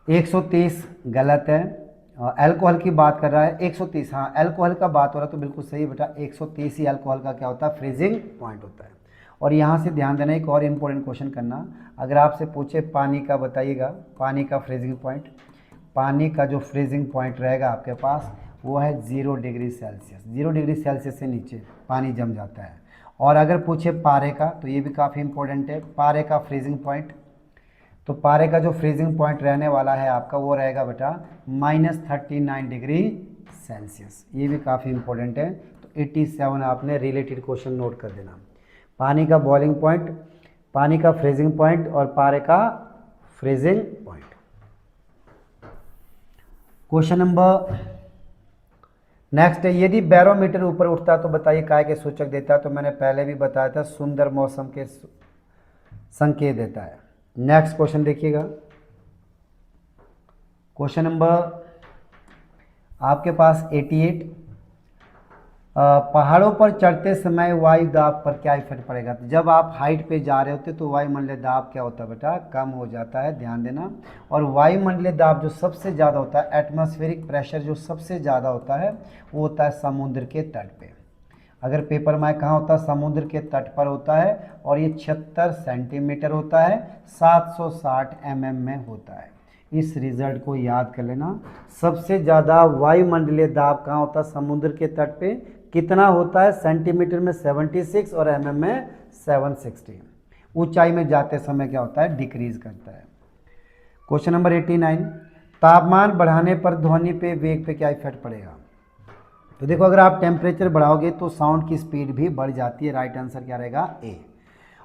130 गलत है। अल्कोहल की बात कर रहा है 130, हाँ अल्कोहल का बात हो रहा है तो बिल्कुल सही बेटा, 130 ही अल्कोहल का क्या होता है? फ्रीजिंग पॉइंट होता है। और यहाँ से ध्यान देना, एक और इम्पोर्टेंट क्वेश्चन करना, अगर आपसे पूछे पानी का बताइएगा, पानी का फ्रीजिंग पॉइंट, पानी का जो फ्रीजिंग पॉइंट रहेगा आपके पास वो है 0 डिग्री सेल्सियस। 0 डिग्री सेल्सियस से नीचे पानी जम जाता है। और अगर पूछे पारे का, तो ये भी काफ़ी इंपॉर्टेंट है, पारे का फ्रीजिंग पॉइंट, तो पारे का जो फ्रीजिंग पॉइंट रहने वाला है आपका वो रहेगा बेटा -39 डिग्री सेल्सियस। ये भी काफ़ी इंपॉर्टेंट है। तो 87 आपने रिलेटेड क्वेश्चन नोट कर देना। पानी का बॉइलिंग पॉइंट, पानी का फ्रीजिंग पॉइंट और पारे का freezing point. Question number next है, यदि बैरोमीटर ऊपर उठता है तो बताइए काय के सूचक देता है? तो मैंने पहले भी बताया था, सुंदर मौसम के संकेत देता है। नेक्स्ट क्वेश्चन देखिएगा, क्वेश्चन नंबर आपके पास 88, पहाड़ों पर चढ़ते समय वायु दाब पर क्या इफेक्ट पड़ेगा? तो जब आप हाइट पे जा रहे होते तो वायुमंडलीय दाब क्या होता है बेटा? कम हो जाता है, ध्यान देना। और वायुमंडलीय दाब जो सबसे ज़्यादा होता है, एटमॉस्फेरिक प्रेशर जो सबसे ज़्यादा होता है वो होता है समुद्र के तट पे। अगर पेपर में कहाँ होता है? समुद्र के तट पर होता है, और ये 76 सेंटीमीटर होता है, 760 mm में होता है। इस रिजल्ट को याद कर लेना। सबसे ज़्यादा वायुमंडलीय दाब कहाँ होता है? समुद्र के तट पे। कितना होता है? सेंटीमीटर में 76 और mm में 760। ऊंचाई में जाते समय क्या होता है? डिक्रीज करता है। क्वेश्चन नंबर 89, तापमान बढ़ाने पर ध्वनि पे वेग पे क्या इफेक्ट पड़ेगा? तो देखो, अगर आप टेम्परेचर बढ़ाओगे तो साउंड की स्पीड भी बढ़ जाती है। राइट आंसर क्या रहेगा? ए।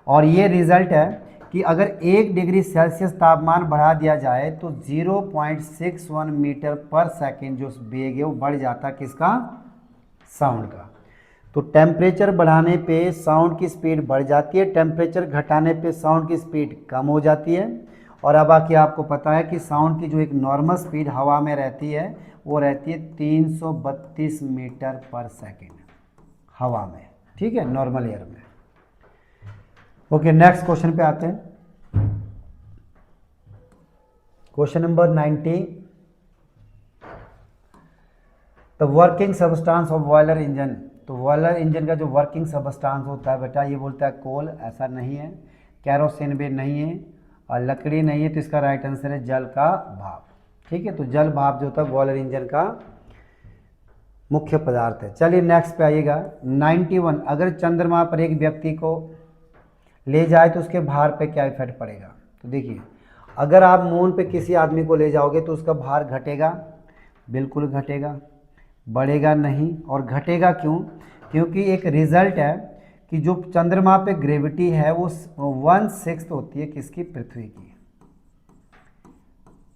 और ये रिजल्ट है कि अगर 1 डिग्री सेल्सियस तापमान बढ़ा दिया जाए तो 0.61 मीटर पर सेकेंड जो वेग है वो बढ़ जाता है, किसका? साउंड का। तो टेम्परेचर बढ़ाने पे साउंड की स्पीड बढ़ जाती है, टेम्परेचर घटाने पे साउंड की स्पीड कम हो जाती है। और अब आके आपको पता है कि साउंड की जो एक नॉर्मल स्पीड हवा में रहती है वो रहती है 332 मीटर पर सेकेंड हवा में, ठीक है, नॉर्मल एयर में। ओके, नेक्स्ट क्वेश्चन पे आते हैं। Question number 90, the working substance of boiler engine. तो बॉयलर इंजन का जो वर्किंग सबस्टांस होता है बेटा, ये बोलता है कोल, ऐसा नहीं है। कैरोसिन भी नहीं है, और लकड़ी नहीं है। तो इसका राइट आंसर है जल का भाप, ठीक है। तो जल भाप जो होता है बॉयलर इंजन का मुख्य पदार्थ है। चलिए नेक्स्ट पे आइएगा। 91, अगर चंद्रमा पर एक व्यक्ति को ले जाए तो उसके भार पे क्या इफेक्ट पड़ेगा? तो देखिए, अगर आप मून पे किसी आदमी को ले जाओगे तो उसका भार घटेगा, बिल्कुल घटेगा। बढ़ेगा नहीं। और घटेगा क्यों? क्योंकि एक रिजल्ट है कि जो चंद्रमा पे ग्रेविटी है वो 1/6 होती है किसकी? पृथ्वी की।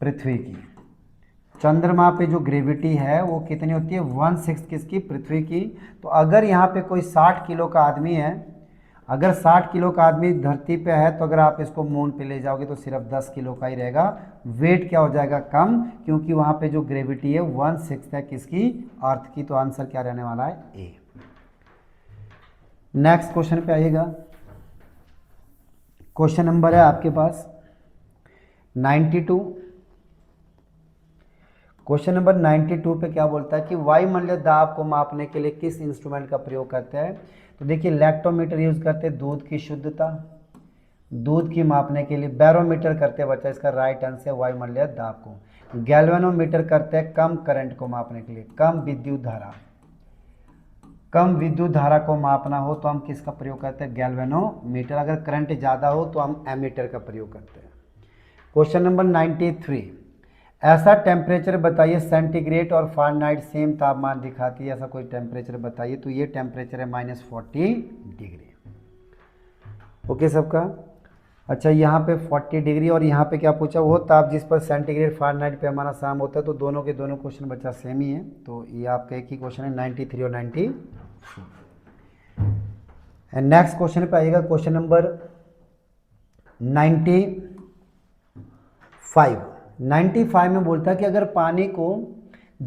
पृथ्वी की चंद्रमा पे जो ग्रेविटी है वो कितनी होती है? 1/6 किसकी? पृथ्वी की। तो अगर यहाँ पे कोई 60 किलो का आदमी है, अगर 60 किलो का आदमी धरती पे है, तो अगर आप इसको मून पे ले जाओगे तो सिर्फ 10 किलो का ही रहेगा। वेट क्या हो जाएगा? कम, क्योंकि वहाँ पे जो ग्रेविटी है 1/6 है किसकी? अर्थ की। तो आंसर क्या रहने वाला है? ए। नेक्स्ट क्वेश्चन पे आइएगा। क्वेश्चन नंबर है आपके पास 92। क्वेश्चन नंबर 92 पे क्या बोलता है कि वायुमंडलीय दाब को मापने के लिए किस इंस्ट्रूमेंट का प्रयोग करते हैं? तो देखिए, लैक्टोमीटर यूज करते हैं दूध की शुद्धता, दूध की मापने के लिए। बैरोमीटर करते हैं बच्चा, इसका राइट आंसर है वायुमंडलीय दाब को। गैल्वेनोमीटर करते हैं कम करंट को मापने के लिए, कम विद्युत धारा। कम विद्युत धारा को मापना हो तो हम किसका प्रयोग करते हैं? गैल्वेनोमीटर। अगर करंट ज़्यादा हो तो हम एमीटर का प्रयोग करते हैं। क्वेश्चन नंबर 93, ऐसा टेम्परेचर बताइए सेंटीग्रेड और फ़ारेनहाइट सेम तापमान दिखाती है, ऐसा कोई टेम्परेचर बताइए। तो ये टेम्परेचर है -40 डिग्री। ओके सबका? अच्छा, यहाँ पे 40 डिग्री और यहाँ पे क्या पूछा? वो ताप जिस पर सेंटीग्रेड फ़ारेनहाइट पैमाना शाम होता है। तो दोनों के दोनों क्वेश्चन बच्चा सेम ही है। तो ये आपका एक ही क्वेश्चन है 93 और 94। एंड नेक्स्ट क्वेश्चन पे आइएगा, क्वेश्चन नंबर 95। 95 में बोलता है कि अगर पानी को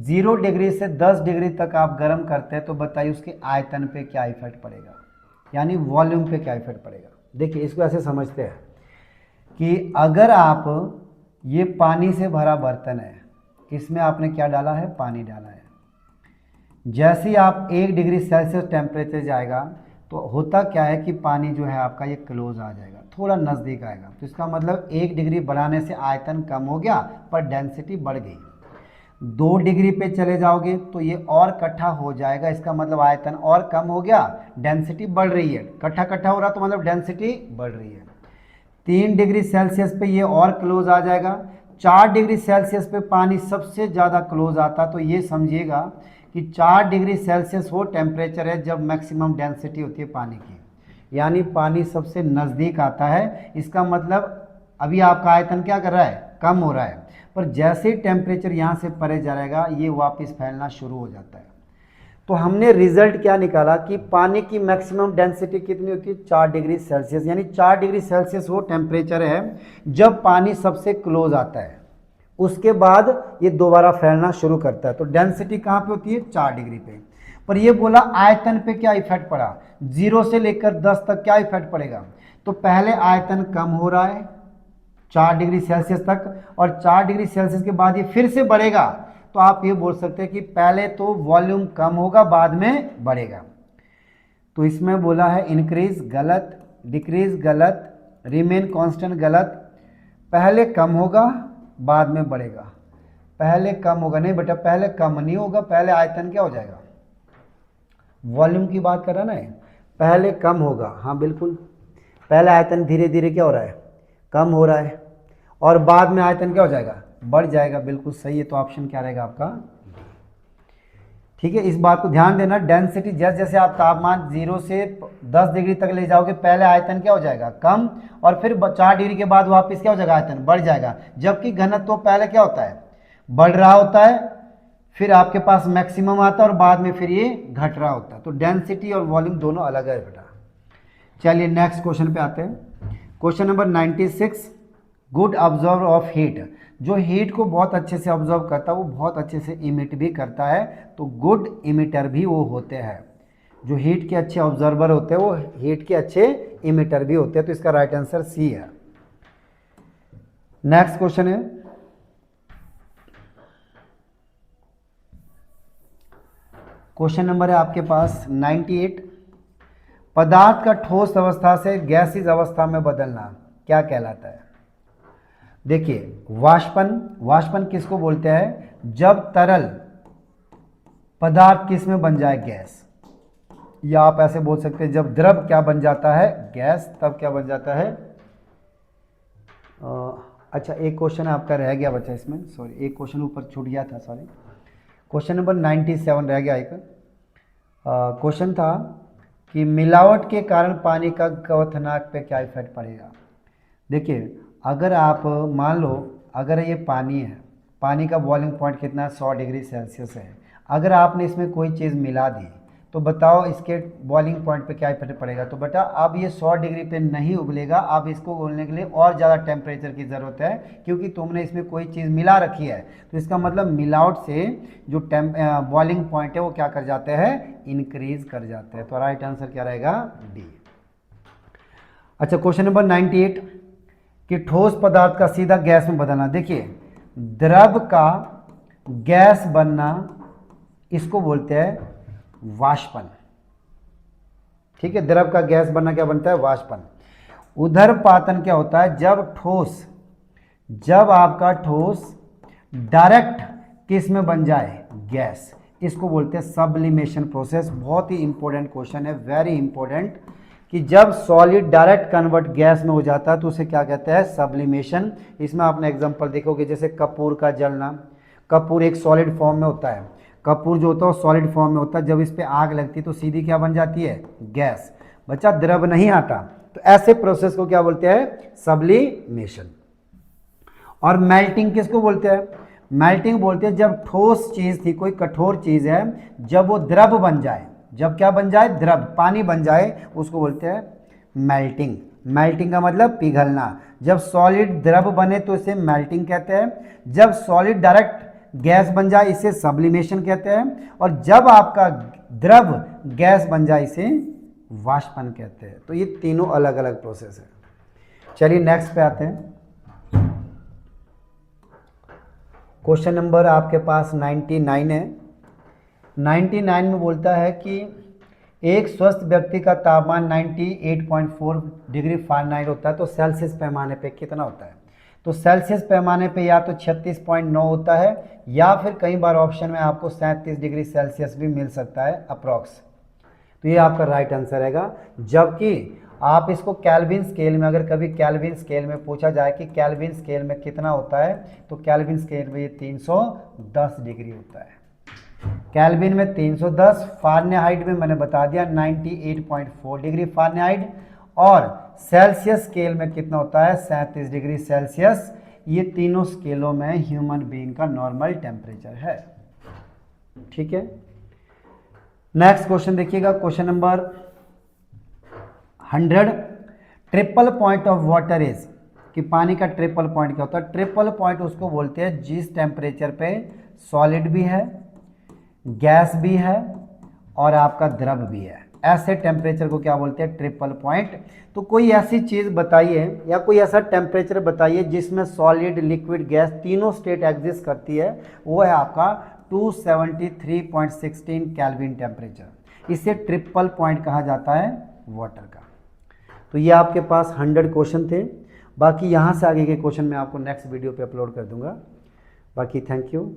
0 डिग्री से 10 डिग्री तक आप गर्म करते हैं तो बताइए उसके आयतन पे क्या इफेक्ट पड़ेगा, यानी वॉल्यूम पे क्या इफेक्ट पड़ेगा। देखिए, इसको ऐसे समझते हैं कि अगर आप, ये पानी से भरा बर्तन है, इसमें आपने क्या डाला है? पानी डाला है। जैसे ही आप 1 डिग्री सेल्सियस टेम्परेचर जाएगा तो होता क्या है कि पानी जो है आपका ये क्लोज आ जाएगा, थोड़ा नज़दीक आएगा। तो इसका मतलब 1 डिग्री बढ़ाने से आयतन कम हो गया पर डेंसिटी बढ़ गई। 2 डिग्री पे चले जाओगे तो ये और कट्ठा हो जाएगा, इसका मतलब आयतन और कम हो गया, डेंसिटी बढ़ रही है। कट्ठा कट्ठा हो रहा तो मतलब डेंसिटी बढ़ रही है। 3 डिग्री सेल्सियस पे ये और क्लोज आ जाएगा। 4 डिग्री सेल्सियस पे पानी सबसे ज़्यादा क्लोज आता, तो ये समझिएगा कि 4 डिग्री सेल्सियस वो टेम्परेचर है जब मैक्सिमम डेंसिटी होती है पानी की, यानी पानी सबसे नज़दीक आता है। इसका मतलब अभी आपका आयतन क्या कर रहा है? कम हो रहा है। पर जैसे ही टेम्परेचर यहाँ से परे जाएगा ये वापस फैलना शुरू हो जाता है। तो हमने रिजल्ट क्या निकाला कि पानी की मैक्सिमम डेंसिटी कितनी होती है? 4 डिग्री सेल्सियस, यानी 4 डिग्री सेल्सियस वो टेम्परेचर है जब पानी सबसे क्लोज आता है। उसके बाद ये दोबारा फैलना शुरू करता है। तो डेंसिटी कहाँ पे होती है? 4 डिग्री पे। पर ये बोला आयतन पे क्या इफेक्ट पड़ा? 0 से लेकर 10 तक क्या इफेक्ट पड़ेगा? तो पहले आयतन कम हो रहा है 4 डिग्री सेल्सियस तक, और 4 डिग्री सेल्सियस के बाद ये फिर से बढ़ेगा। तो आप ये बोल सकते हैं कि पहले तो वॉल्यूम कम होगा, बाद में बढ़ेगा। तो इसमें बोला है इंक्रीज गलत, डिक्रीज गलत, रिमेन कांस्टेंट गलत। पहले कम होगा बाद में बढ़ेगा। पहले कम होगा नहीं बेटा, पहले कम नहीं होगा, पहले आयतन क्या हो जाएगा? वॉल्यूम की बात कर रहा ना, पहले कम होगा। हाँ बिल्कुल, पहले आयतन धीरे धीरे क्या हो रहा है? कम हो रहा है, और बाद में आयतन क्या हो जाएगा? बढ़ जाएगा। बिल्कुल सही है। तो ऑप्शन क्या रहेगा आपका? ठीक है, इस बात को ध्यान देना। डेंसिटी जैसे जैसे आप तापमान 0 से 10 डिग्री तक ले जाओगे, पहले आयतन क्या हो जाएगा? कम, और फिर 4 डिग्री के बाद वापस क्या हो जाएगा? आयतन बढ़ जाएगा। जबकि घनत्व तो पहले क्या होता है? बढ़ रहा होता है, फिर आपके पास मैक्सिमम आता है और बाद में फिर ये घट रहा होता है। तो डेंसिटी और वॉल्यूम दोनों अलग है बेटा। चलिए नेक्स्ट क्वेश्चन पे आते हैं। Question number 96, good observer of heat. जो हीट को बहुत अच्छे से ऑब्जर्व करता है वो बहुत अच्छे से इमिट भी करता है। तो गुड इमिटर भी वो होते हैं। जो हीट के अच्छे ऑब्जर्वर होते हैं वो हीट के अच्छे इमिटर भी होते हैं। तो इसका राइट आंसर सी है। नेक्स्ट क्वेश्चन है, क्वेश्चन नंबर है आपके पास 98, पदार्थ का ठोस अवस्था से गैसीय अवस्था में बदलना क्या कहलाता है? देखिए, वाष्पन, वाष्पन किसको बोलते हैं? जब तरल पदार्थ किस में बन जाए? गैस। या आप ऐसे बोल सकते हैं जब द्रव क्या बन जाता है? गैस। तब क्या बन जाता है? अच्छा, एक क्वेश्चन आपका रह गया बच्चा इसमें, सॉरी, एक क्वेश्चन ऊपर छूट गया था, सॉरी। क्वेश्चन नंबर 97 रह गया एक। क्वेश्चन था कि मिलावट के कारण पानी का क्वथनांक पे क्या इफेक्ट पड़ेगा। देखिए, अगर आप मान लो अगर ये पानी है, पानी का बॉइलिंग पॉइंट कितना है, 100 डिग्री सेल्सियस है। अगर आपने इसमें कोई चीज़ मिला दी तो बताओ इसके बॉइलिंग पॉइंट पे क्या इफेक्ट पड़ेगा। तो बेटा अब ये 100 डिग्री पे नहीं उबलेगा, अब इसको उबलने के लिए और ज़्यादा टेम्परेचर की ज़रूरत है, क्योंकि तुमने इसमें कोई चीज़ मिला रखी है। तो इसका मतलब मिलावट से जो बॉइलिंग पॉइंट है वो क्या कर जाते हैं, इंक्रीज कर जाते हैं। तो राइट आंसर क्या रहेगा, डी। अच्छा, क्वेश्चन नंबर 98 कि ठोस पदार्थ का सीधा गैस में बदलना। देखिए, द्रव का गैस बनना इसको बोलते हैं वाष्पन। ठीक है, द्रव का गैस बनना क्या बनता है, वाष्पन। उदरपातन क्या होता है, जब आपका ठोस डायरेक्ट किस में बन जाए, गैस, इसको बोलते हैं सब्लिमेशन प्रोसेस। बहुत ही इंपॉर्टेंट क्वेश्चन है, वेरी इंपॉर्टेंट, कि जब सॉलिड डायरेक्ट कन्वर्ट गैस में हो जाता है तो उसे क्या कहते हैं, सब्लिमेशन। इसमें आपने एग्जांपल देखोगे, जैसे कपूर का जलना। कपूर एक सॉलिड फॉर्म में होता है, कपूर जो होता है वो सॉलिड फॉर्म में होता है, जब इस पे आग लगती है तो सीधी क्या बन जाती है, गैस। बच्चा द्रव नहीं आता, तो ऐसे प्रोसेस को क्या बोलते हैं, सब्लिमेशन। और मेल्टिंग किसको बोलते हैं, मेल्टिंग बोलते हैं जब ठोस चीज थी, कोई कठोर चीज है, जब वो द्रव बन जाए, जब क्या बन जाए, द्रव, पानी बन जाए, उसको बोलते हैं मेल्टिंग। मेल्टिंग का मतलब पिघलना। जब सॉलिड द्रव बने तो इसे मेल्टिंग कहते हैं, जब सॉलिड डायरेक्ट गैस बन जाए इसे सब्लिमेशन कहते हैं, और जब आपका द्रव गैस बन जाए इसे वाष्पन कहते हैं। तो ये तीनों अलग अलग प्रोसेस है। चलिए नेक्स्ट पे आते हैं। क्वेश्चन नंबर आपके पास 99 है। 99 में बोलता है कि एक स्वस्थ व्यक्ति का तापमान 98.4 डिग्री फ़ारेनहाइट होता है, तो सेल्सियस पैमाने पे कितना होता है। तो सेल्सियस पैमाने पे या तो 36.9 होता है, या फिर कई बार ऑप्शन में आपको 37 डिग्री सेल्सियस भी मिल सकता है अप्रॉक्स। तो ये आपका राइट आंसर रहेगा। जबकि आप इसको केल्विन स्केल में, अगर कभी केल्विन स्केल में पूछा जाए कि केल्विन स्केल में कितना होता है, तो केल्विन स्केल में ये 310 डिग्री होता है। केल्विन में 310, फ़ारेनहाइट में मैंने बता दिया 98.4 डिग्री फ़ारेनहाइट, और सेल्सियस स्केल में कितना होता है, 37 डिग्री सेल्सियस। ये तीनों स्केलों में ह्यूमन बीइंग का नॉर्मल टेम्परेचर है। ठीक है, नेक्स्ट क्वेश्चन देखिएगा, question number 100। Triple point of water is, कि पानी का ट्रिपल पॉइंट क्या होता है। ट्रिपल पॉइंट उसको बोलते हैं जिस टेम्परेचर पे सॉलिड भी है, गैस भी है, और आपका द्रव भी है, ऐसे टेम्परेचर को क्या बोलते हैं, ट्रिपल पॉइंट। तो कोई ऐसी चीज़ बताइए या कोई ऐसा टेम्परेचर बताइए जिसमें सॉलिड, लिक्विड, गैस तीनों स्टेट एग्जिस्ट करती है। वो है आपका 273.16 केल्विन टेम्परेचर। इसे ट्रिपल पॉइंट कहा जाता है वाटर का। तो ये आपके पास 100 क्वेश्चन थे। बाकी यहाँ से आगे के क्वेश्चन मैं आपको नेक्स्ट वीडियो पे अपलोड कर दूंगा। बाकी थैंक यू।